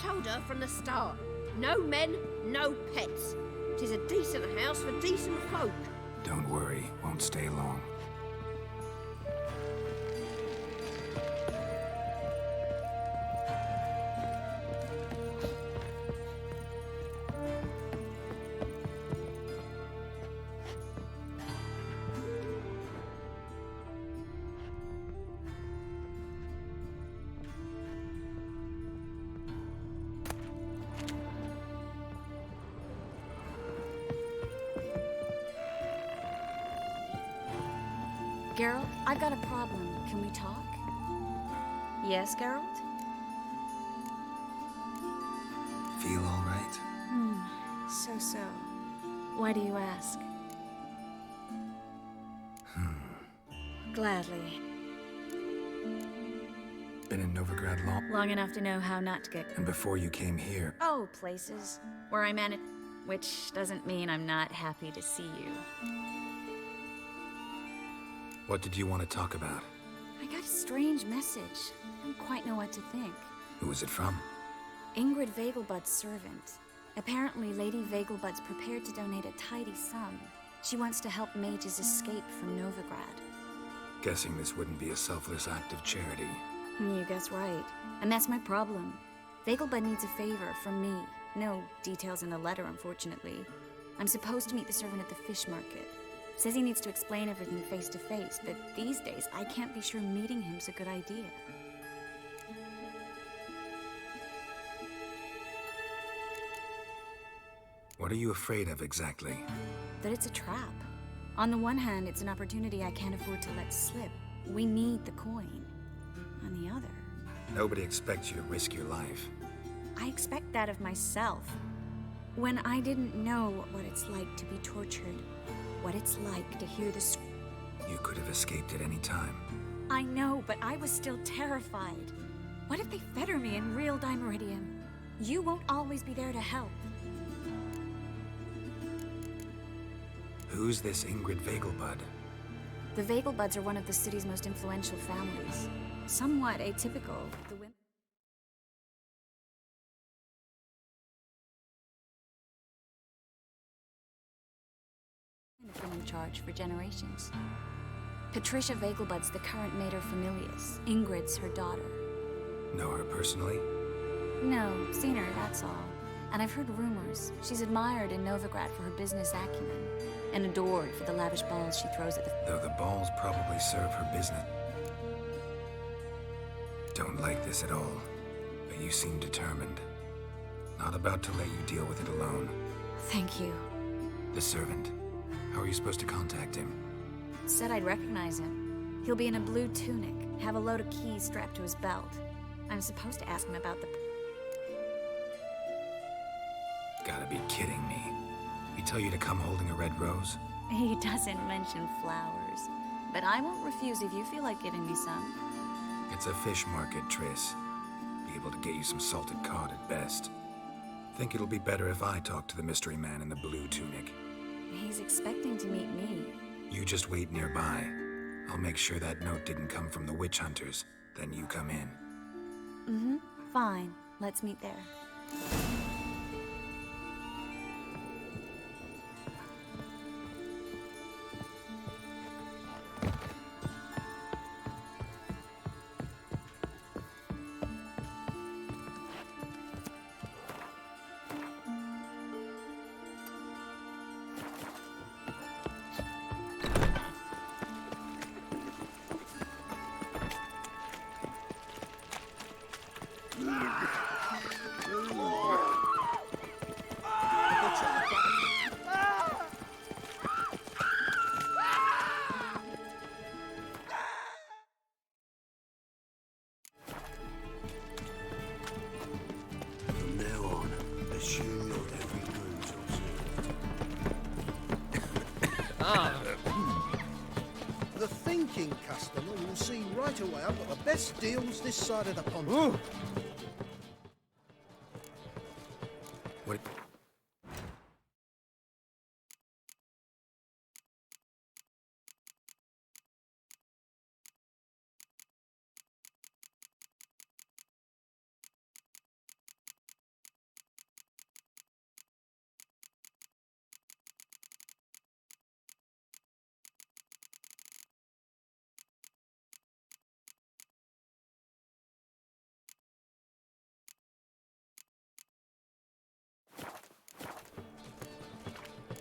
Speaker 19: Told her from the start. No men, no pets. 'Tis a decent house for decent folk.
Speaker 10: Don't worry, won't stay long.
Speaker 12: Geralt, I've got a problem. Can we talk? Yes, Geralt?
Speaker 10: Feel all right?
Speaker 12: So. Why do you ask? Gladly.
Speaker 10: Been in Novigrad long?
Speaker 12: Long enough to know how not to get...
Speaker 10: And before you came here,
Speaker 12: Oh, places. Where I managed... Which doesn't mean I'm not happy to see you.
Speaker 10: what did you want to talk about?
Speaker 12: I got a strange message. I don't quite know what to think.
Speaker 10: Who was it from?
Speaker 12: Ingrid Vegelbud's servant. Apparently, Lady Vegelbud's prepared to donate a tidy sum. She wants to help mages escape from Novigrad.
Speaker 10: Guessing this wouldn't be a selfless act of charity.
Speaker 12: You guess right. And that's my problem. Vegelbud needs a favor from me. No details in the letter, unfortunately. I'm supposed to meet the servant at the fish market. Says he needs to explain everything face to face, but these days I can't be sure meeting him's a good idea.
Speaker 10: What are you afraid of exactly?
Speaker 12: That it's a trap. On the one hand, it's an opportunity I can't afford to let slip. We need the coin. On the other...
Speaker 10: Nobody expects you to risk your life.
Speaker 12: I expect that of myself. When I didn't know what it's like to be tortured, what it's like to hear the...
Speaker 10: You could have escaped at any time.
Speaker 12: I know, but I was still terrified. What if they fetter me in real Dimeridium? You won't always be there to help.
Speaker 10: Who's this Ingrid Vegelbud?
Speaker 12: The Vegelbuds are one of the city's most influential families. Somewhat atypical. The women... have been in charge for generations. Patricia Vegelbud's the current mater familias. Ingrid's her daughter.
Speaker 10: Know her personally?
Speaker 12: No, seen her, that's all. And I've heard rumors. She's admired in Novigrad for her business acumen, and adored for the lavish balls she throws at the...
Speaker 10: Though the balls probably serve her business. Don't like this at all, but you seem determined. Not about to let you deal with it alone.
Speaker 12: Thank you.
Speaker 10: The servant. How are you supposed to contact him?
Speaker 12: Said I'd recognize him. He'll be in a blue tunic, have a load of keys strapped to his belt. I'm supposed to ask him about the...
Speaker 10: Gotta be kidding me. He tell you to come holding a red rose?
Speaker 12: He doesn't mention flowers. But I won't refuse if you feel like giving me some.
Speaker 10: It's a fish market, Triss. Be able to get you some salted cod at best. Think it'll be better if I talk to the mystery man in the blue tunic.
Speaker 12: He's expecting to meet me.
Speaker 10: You just wait nearby. I'll make sure that note didn't come from the witch hunters. Then you come in.
Speaker 12: Mm-hmm. Fine. Let's meet there.
Speaker 3: The thinking customer will see right away I've got the best deals this side of the pond.
Speaker 10: What?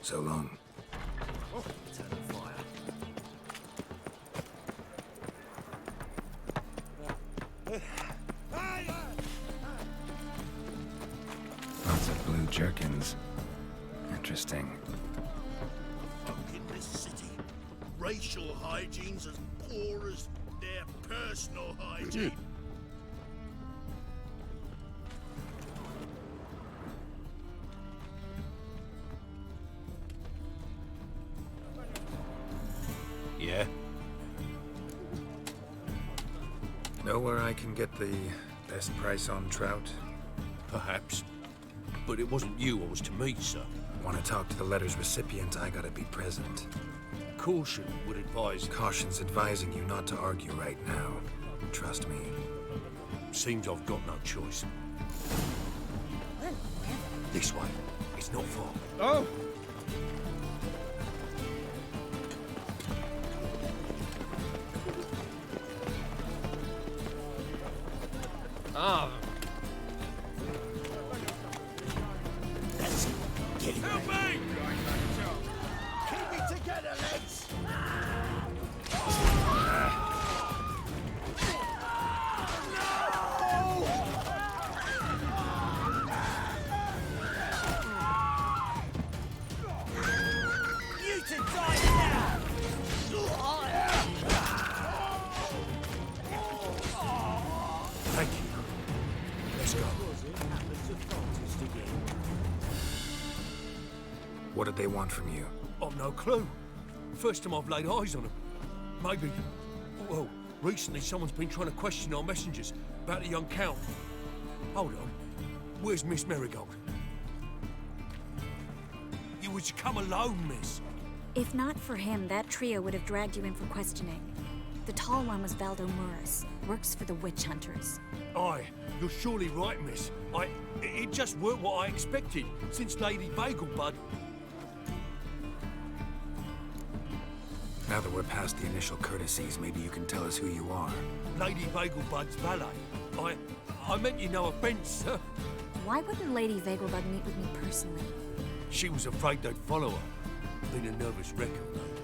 Speaker 10: So long.
Speaker 18: Turn the fire.
Speaker 10: Lots of blue jerkins. Interesting.
Speaker 11: Fuck in this city. Racial hygiene's as poor as their personal hygiene.
Speaker 15: Yeah?
Speaker 10: Know where I can get the best price on trout?
Speaker 15: Perhaps. But it wasn't you I was to meet, sir.
Speaker 10: Want to talk to the letter's recipient, I gotta be present.
Speaker 15: Caution would advise...
Speaker 10: Caution's advising you not to argue right now. Trust me.
Speaker 15: Seems I've got no choice. This way. It's not far.
Speaker 11: Oh!
Speaker 15: That's it. Get him.
Speaker 11: Help me! Keep it together, lads!
Speaker 18: You to die now!
Speaker 15: Thank you. Let's go.
Speaker 10: What did they want from you?
Speaker 15: I've no clue. First time I've laid eyes on them. Maybe... Well, recently someone's been trying to question our messengers about the young Count. Hold on. Where's Miss Marigold? You was to come alone, miss.
Speaker 12: If not for him, that trio would have dragged you in for questioning. The tall one was Valdo Muris, works for the witch hunters.
Speaker 15: Aye, you're surely right, miss. It just weren't what I expected, since Lady Bagelbud...
Speaker 10: Now that we're past the initial courtesies, maybe you can tell us who you are.
Speaker 15: Lady Bagelbud's valet. I meant you no offence, sir.
Speaker 12: Why wouldn't Lady Vegelbud meet with me personally?
Speaker 15: She was afraid they'd follow her. Been a nervous wreck of late.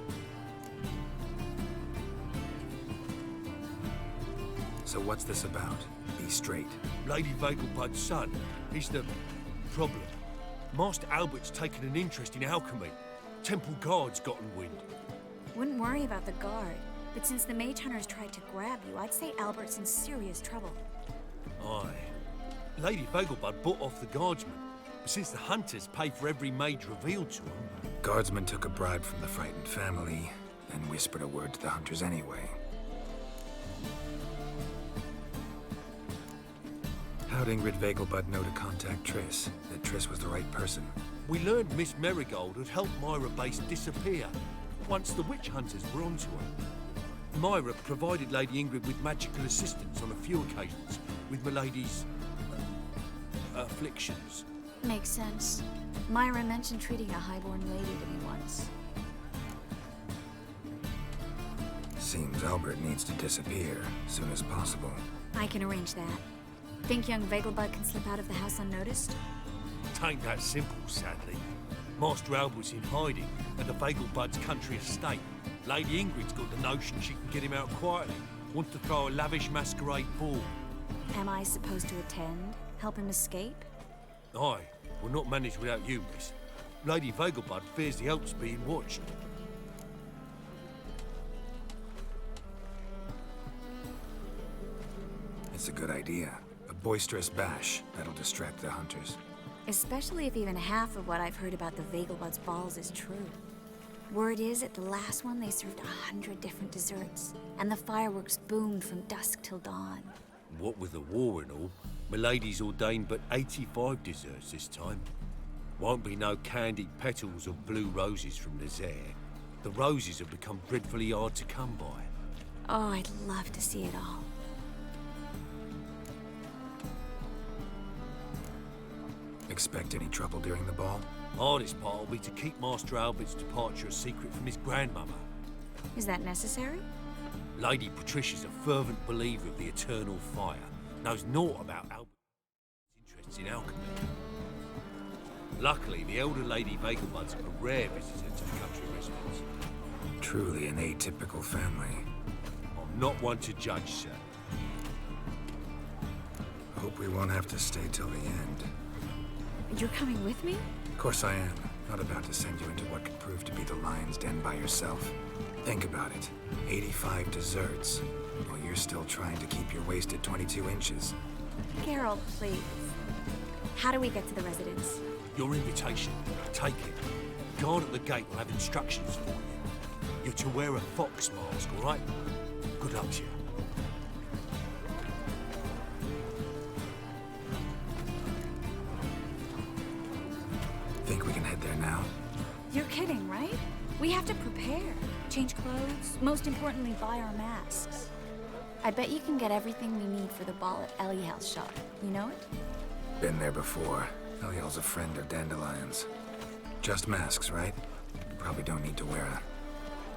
Speaker 10: So what's this about? Be straight.
Speaker 15: Lady Vegelbud's son. He's the problem. Master Albert's taken an interest in alchemy. Temple Guard's gotten wind.
Speaker 12: Wouldn't worry about the guard, but since the mage hunters tried to grab you, I'd say Albert's in serious trouble.
Speaker 15: Aye. Lady Vegelbud bought off the guardsmen, but since the hunters pay for every mage revealed to them...
Speaker 10: Guardsmen took a bribe from the frightened family, then whispered a word to the hunters anyway. How'd Ingrid Vegelbud know to contact Triss? That Triss was the right person?
Speaker 15: We learned Miss Marigold had helped Myra Base disappear once the witch hunters were onto her. Myra provided Lady Ingrid with magical assistance on a few occasions with Milady's... afflictions.
Speaker 12: Makes sense. Myra mentioned treating a highborn lady to me once.
Speaker 10: Seems Albert needs to disappear as soon as possible.
Speaker 12: I can arrange that. Think young Vegelbud can slip out of the house unnoticed?
Speaker 15: Tain't that simple, sadly. Master Albert's in hiding at the Vegelbud's country estate. Lady Ingrid's got the notion she can get him out quietly. Wants to throw a lavish masquerade ball.
Speaker 12: Am I supposed to attend? Help him escape?
Speaker 15: Aye, we'll not manage without you, miss. Lady Vegelbud fears the Alps being watched.
Speaker 10: It's a good idea. A boisterous bash that'll distract the hunters.
Speaker 12: Especially if even half of what I've heard about the Vegelbud's balls is true. Word is, at the last one, they served 100 different desserts, and the fireworks boomed from dusk till dawn.
Speaker 15: What with the war and all, Milady's ordained but 85 desserts this time. Won't be no candied petals or blue roses from Nazaire. The roses have become dreadfully hard to come by.
Speaker 12: Oh, I'd love to see it all.
Speaker 10: Expect any trouble during the ball?
Speaker 15: Hardest part will be to keep Master Albert's departure a secret from his grandmother.
Speaker 12: Is that necessary?
Speaker 15: Lady Patricia's a fervent believer of the eternal fire. Knows naught about Albert's interests in alchemy. Luckily, the elder Lady Vegelbud's a rare visitor to the country residence.
Speaker 10: Truly an atypical family.
Speaker 15: I'm not one to judge, sir.
Speaker 10: Hope we won't have to stay till the end.
Speaker 12: You're coming with me?
Speaker 10: Of course I am. Not about to send you into what could prove to be the lion's den by yourself. Think about it. 85 desserts, while you're still trying to keep your waist at 22 inches.
Speaker 12: Geralt, please. How do we get to the residence?
Speaker 15: Your invitation. Take it. Guard at the gate will have instructions for you. You're to wear a fox mask, all right? Good luck to you.
Speaker 10: Think we can head there now?
Speaker 12: You're kidding, right? We have to prepare. Change clothes. Most importantly, buy our masks. I bet you can get everything we need for the ball at Eliel's shop. You know it?
Speaker 10: Been there before. Eliel's a friend of Dandelion's. Just masks, right? Probably don't need to wear a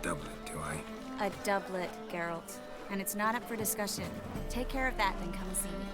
Speaker 10: doublet, do I?
Speaker 12: A doublet, Geralt. And it's not up for discussion. Take care of that, then come see me.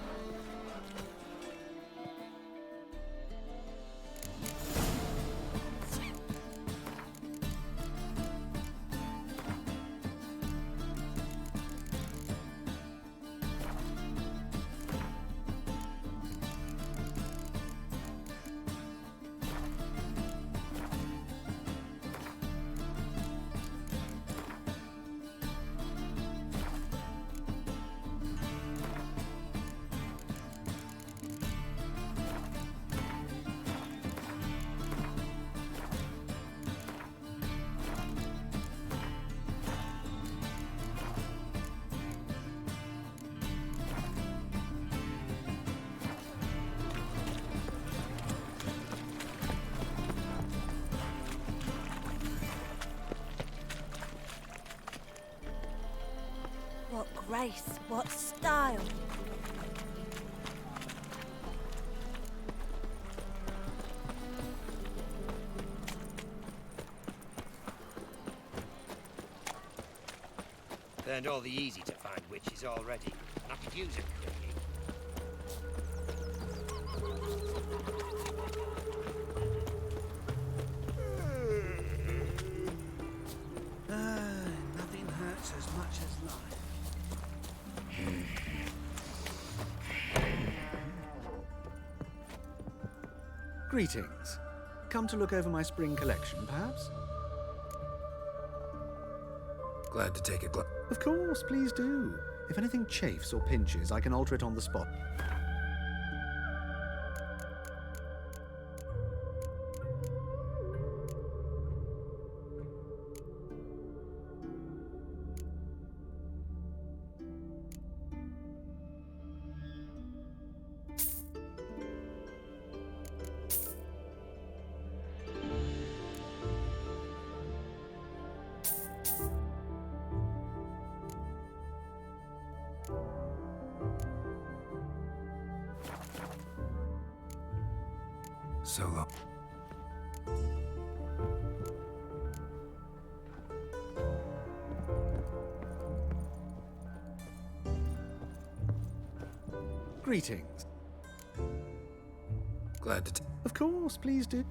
Speaker 9: What grace, what style.
Speaker 2: Learned all the easy to find witches already, and I could use a quickie.
Speaker 18: Nothing hurts as much as life.
Speaker 20: Greetings. Come to look over my spring collection, perhaps?
Speaker 10: Glad to take a glance.
Speaker 20: Of course, please do. If anything chafes or pinches, I can alter it on the spot.
Speaker 10: So long.
Speaker 20: Greetings.
Speaker 10: Glad to.
Speaker 20: Of course, please do.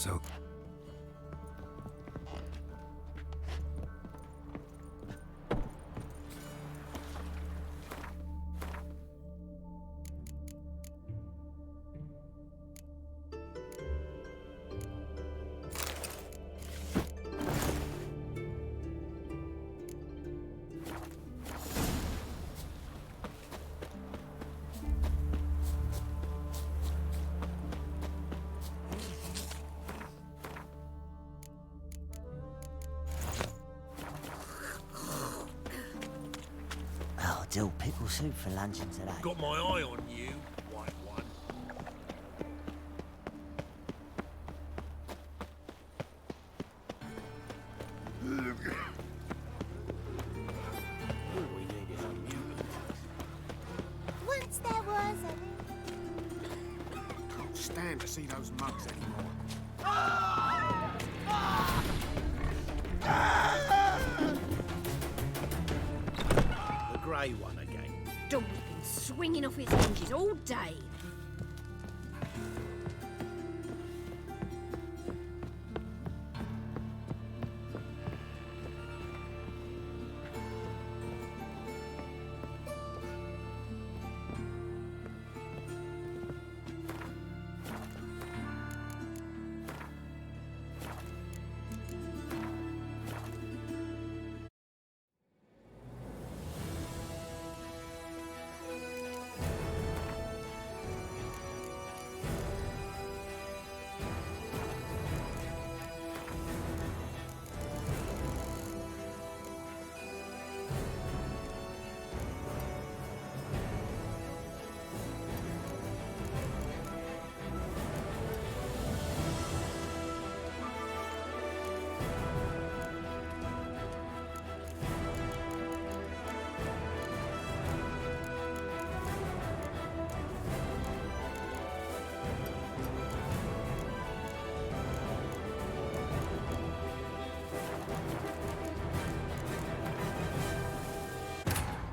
Speaker 10: So...
Speaker 21: Oh, dill pickle soup for luncheon today.
Speaker 15: Got my eye on you, white one.
Speaker 13: We needed a mutant.
Speaker 8: Once there was
Speaker 5: Can't stand to see those mugs anymore.
Speaker 4: The grey one again.
Speaker 19: Dog has been swinging off its hinges all day.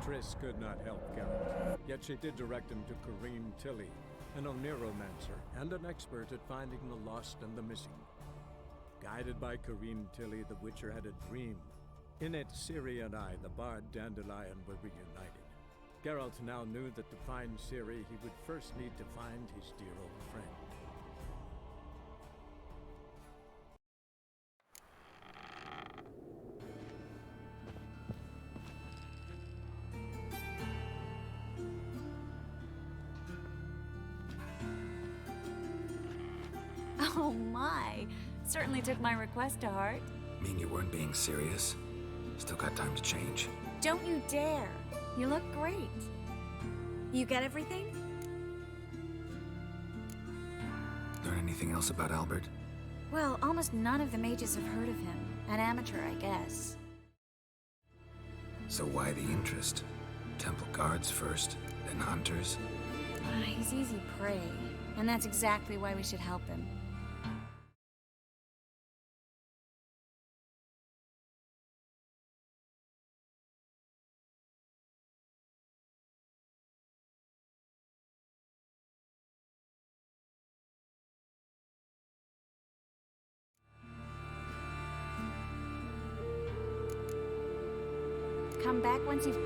Speaker 1: Triss could not help Geralt, yet she did direct him to Corrine Tilly, an Oneromancer and an expert at finding the lost and the missing. Guided by Corrine Tilly, the Witcher had a dream. In it, Ciri and I, the bard Dandelion, were reunited. Geralt now knew that to find Ciri, he would first need to find his dear old friend.
Speaker 12: Oh my! Certainly took my request to heart.
Speaker 10: Mean you weren't being serious? Still got time to change.
Speaker 12: Don't you dare! You look great. You get everything?
Speaker 10: Learn anything else about Albert?
Speaker 12: Well, almost none of the mages have heard of him. An amateur, I guess.
Speaker 10: So why the interest? Temple guards first, then hunters?
Speaker 12: He's easy prey, and that's exactly why we should help him. Come back once you've...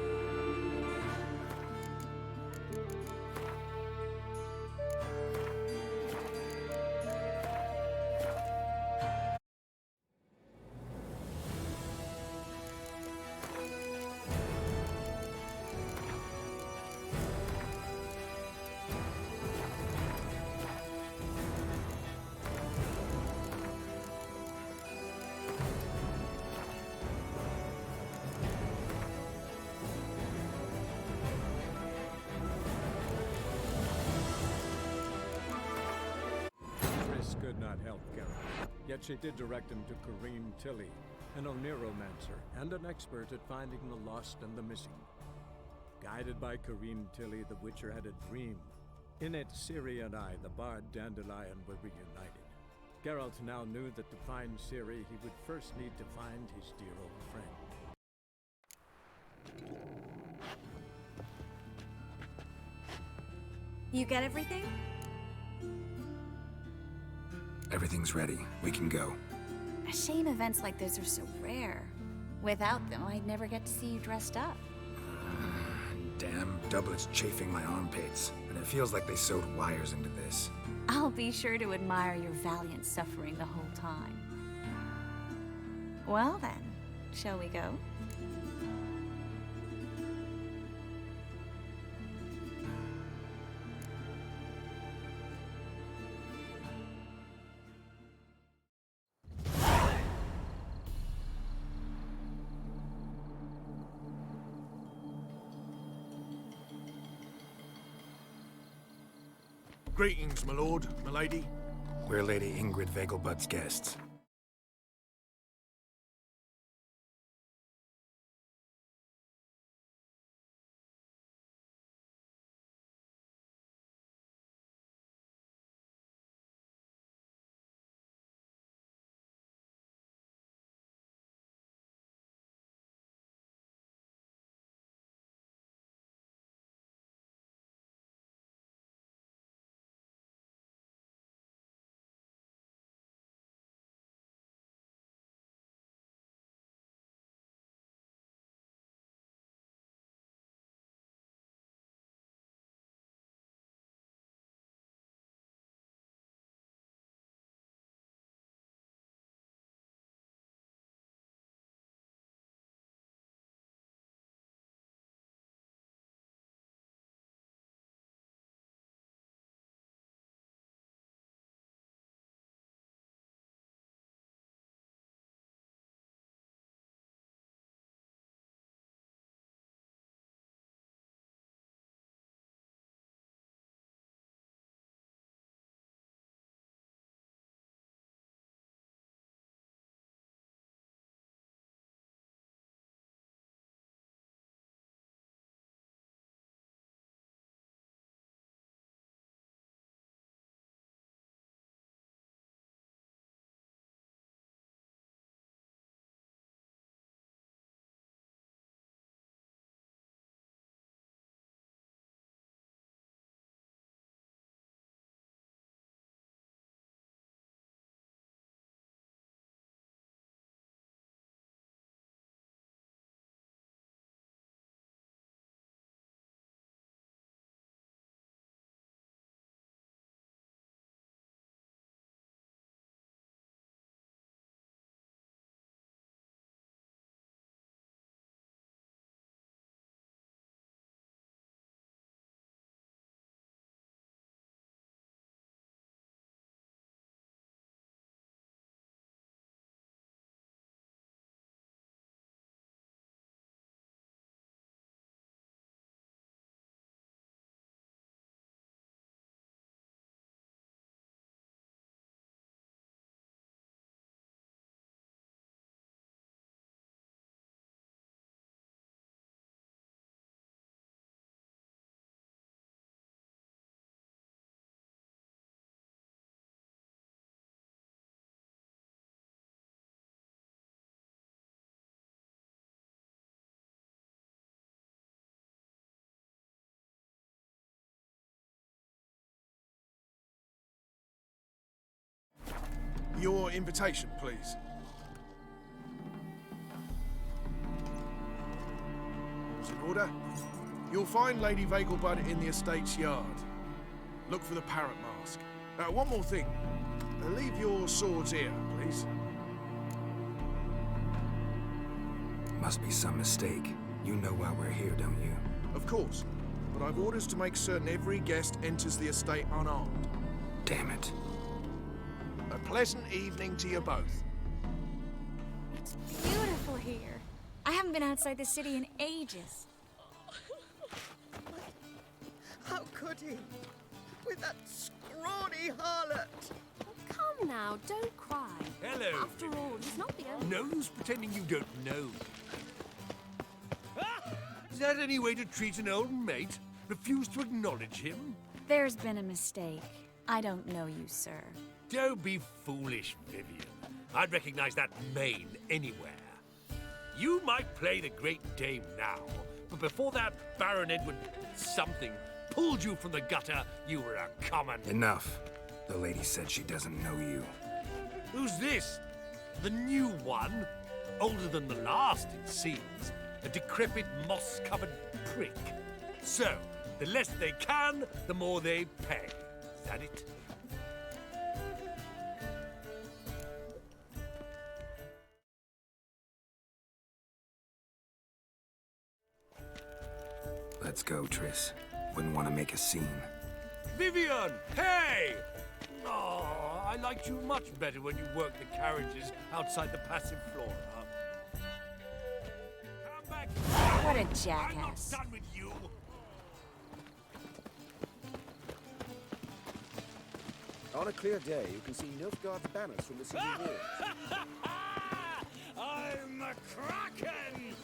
Speaker 1: Could not help Geralt, yet she did direct him to Corrine Tilly, an Oneromancer and an expert at finding the lost and the missing. Guided by Corrine Tilly, the Witcher had a dream. In it, Ciri and I, the bard Dandelion, were reunited. Geralt now knew that to find Ciri, he would first need to find his dear old friend.
Speaker 12: You get everything?
Speaker 10: Everything's ready. We can go.
Speaker 12: A shame events like this are so rare. Without them, I'd never get to see you dressed up.
Speaker 10: Damn doublets chafing my armpits, and it feels like they sewed wires into this.
Speaker 12: I'll be sure to admire your valiant suffering the whole time. Well then, shall we go?
Speaker 11: Greetings, my lord, my lady.
Speaker 10: We're Lady Ingrid Vegelbud's guests.
Speaker 11: Your invitation, please. All's in order. You'll find Lady Vegelbud in the estate's yard. Look for the parrot mask. One more thing. Leave your swords here, please.
Speaker 10: Must be some mistake. You know why we're here, don't you?
Speaker 11: Of course. But I've orders to make certain every guest enters the estate unarmed.
Speaker 10: Damn it.
Speaker 11: A pleasant evening to you both.
Speaker 12: It's beautiful here. I haven't been outside the city in ages.
Speaker 3: How could he? With that scrawny harlot!
Speaker 19: Come now, don't cry.
Speaker 15: Hello.
Speaker 19: After all, he's not the only...
Speaker 15: No use pretending you don't know. Is that any way to treat an old mate? Refuse to acknowledge him?
Speaker 12: There's been a mistake. I don't know you, sir.
Speaker 15: Don't be foolish, Vivian. I'd recognize that mane anywhere. You might play the great dame now, but before that Baron Edward something pulled you from the gutter, you were a common...
Speaker 10: Enough. The lady said she doesn't know you.
Speaker 15: Who's this? The new one? Older than the last, it seems. A decrepit, moss-covered prick. So, the less they can, the more they pay. Is that it?
Speaker 10: Let's go, Triss. Wouldn't want to make a scene.
Speaker 15: Vivian! Hey! Oh, I liked you much better when you worked the carriages outside the passive flora. Come back!
Speaker 12: What a jackass.
Speaker 15: I'm not done with you!
Speaker 7: On a clear day, you can see Nilfgaard's banners from the city walls.
Speaker 13: I'm a Kraken!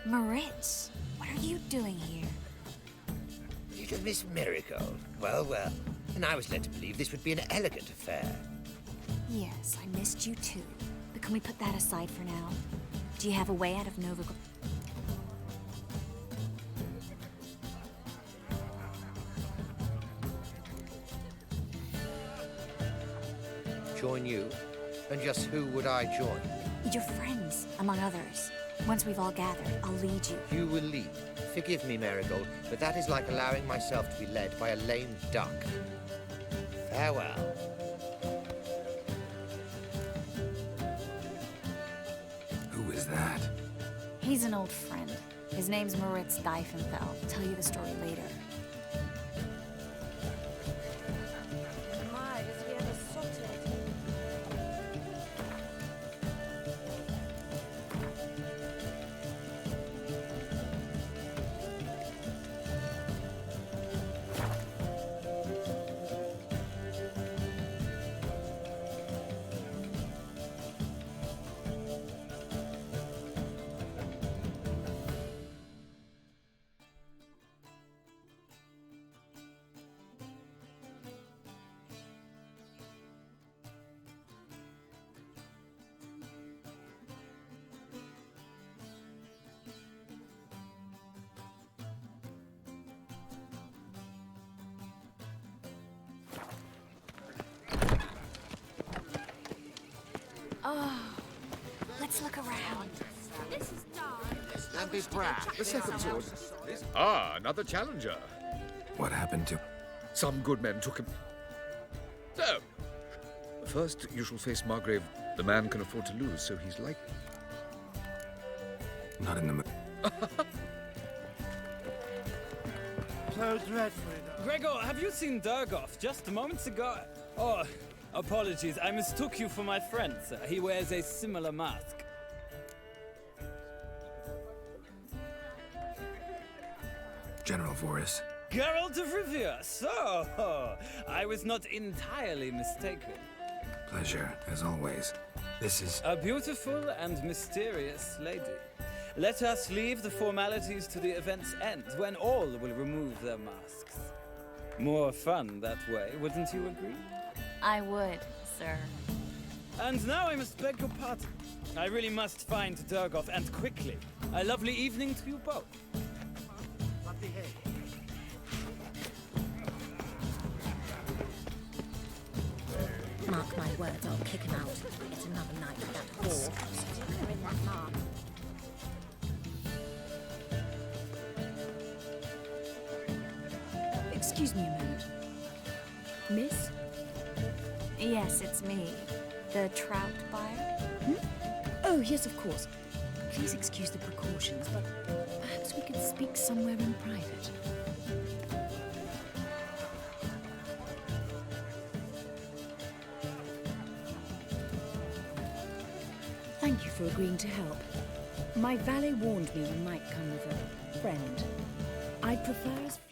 Speaker 12: Moritz, what are you doing here?
Speaker 2: Little Miss Marigold. Well, well. And I was led to believe this would be an elegant affair.
Speaker 12: Yes, I missed you too. But can we put that aside for now? Do you have a way out of Nova?
Speaker 2: Join you? And just who would I join?
Speaker 12: Your friends, among others. Once we've all gathered, I'll lead you.
Speaker 2: You will lead. Forgive me, Marigold, but that is like allowing myself to be led by a lame duck. Farewell.
Speaker 10: Who is that?
Speaker 12: He's an old friend. His name's Moritz Diefenfeld. I'll tell you the story later.
Speaker 9: My, is he ever sorted?
Speaker 12: Oh, let's look around.
Speaker 19: This is dark.
Speaker 7: And be brave.
Speaker 5: The second sword.
Speaker 14: Ah, another challenger.
Speaker 10: What happened to...
Speaker 22: Some good men took him.
Speaker 14: So,
Speaker 22: First, you shall face Margrave. The man can afford to lose, so he's like...
Speaker 10: Not in the mood.
Speaker 23: So dreadfully.
Speaker 24: Gregor, have you seen Durgoff just moments ago? Oh, apologies. I mistook you for my friend, sir. He wears a similar mask.
Speaker 10: General Voris.
Speaker 24: Geralt of Rivia. So, I was not entirely mistaken.
Speaker 10: Pleasure, as always. This is...
Speaker 24: A beautiful and mysterious lady. Let us leave the formalities to the event's end, when all will remove their masks. More fun that way, wouldn't you agree?
Speaker 12: I would, sir.
Speaker 24: And now I must beg your pardon. I really must find Durgoff, and quickly. A lovely evening to you both.
Speaker 25: Mark my words, I'll kick him out. It's another night with that whore. Where in that mark?
Speaker 26: Excuse me a moment. Miss?
Speaker 12: Yes, it's me. The trout buyer?
Speaker 26: Oh, yes, of course. Please excuse the precautions, but perhaps we could speak somewhere in private. Thank you for agreeing to help. My valet warned me you might come with a friend. I'd prefer as few...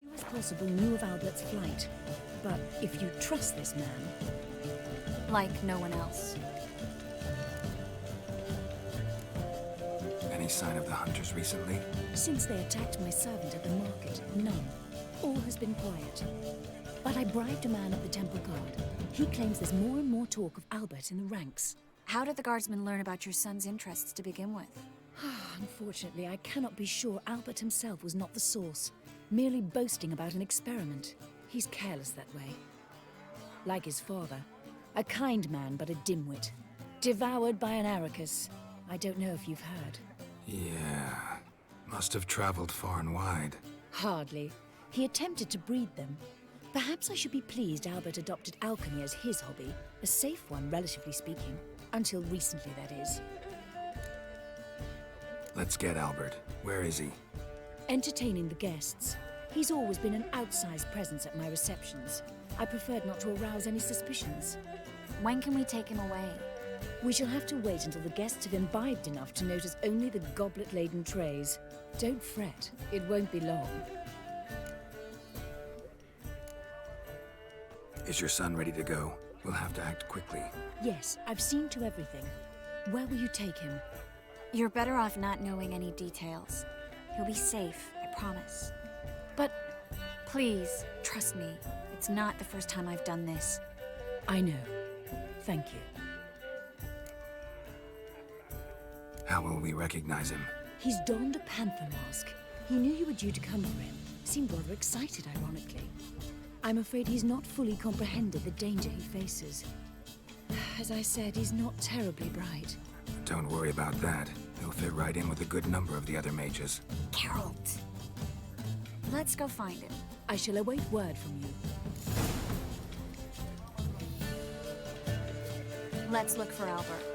Speaker 26: Few as possible knew of Albert's flight, but if you trust this man...
Speaker 12: Like no one else.
Speaker 10: Any sign of the hunters recently?
Speaker 26: Since they attacked my servant at the market, none. All has been quiet. But I bribed a man of the Temple Guard. He claims there's more and more talk of Albert in the ranks.
Speaker 12: How did the guardsmen learn about your son's interests to begin with?
Speaker 26: Unfortunately, I cannot be sure Albert himself was not the source. Merely boasting about an experiment. He's careless that way. Like his father. A kind man, but a dimwit. Devoured by an Arrakis. I don't know if you've heard.
Speaker 10: Yeah. Must have traveled far and wide.
Speaker 26: Hardly. He attempted to breed them. Perhaps I should be pleased Albert adopted alchemy as his hobby. A safe one, relatively speaking. Until recently, that is.
Speaker 10: Let's get Albert. Where is he?
Speaker 26: Entertaining the guests. He's always been an outsized presence at my receptions. I preferred not to arouse any suspicions.
Speaker 12: When can we take him away?
Speaker 26: We shall have to wait until the guests have imbibed enough to notice only the goblet-laden trays. Don't fret, it won't be long.
Speaker 10: Is your son ready to go? We'll have to act quickly.
Speaker 26: Yes, I've seen to everything. Where will you take him?
Speaker 12: You're better off not knowing any details. He'll be safe, I promise.
Speaker 26: But...
Speaker 12: Please, trust me. It's not the first time I've done this.
Speaker 26: I know. Thank you.
Speaker 10: How will we recognize him?
Speaker 26: He's donned a panther mask. He knew you were due to come for him. Seemed rather excited, ironically. I'm afraid he's not fully comprehended the danger he faces. As I said, he's not terribly bright.
Speaker 10: Don't worry about that. He'll fit right in with a good number of the other mages.
Speaker 12: Geralt! Let's go find him.
Speaker 26: I shall await word from you.
Speaker 12: Let's look for Albert.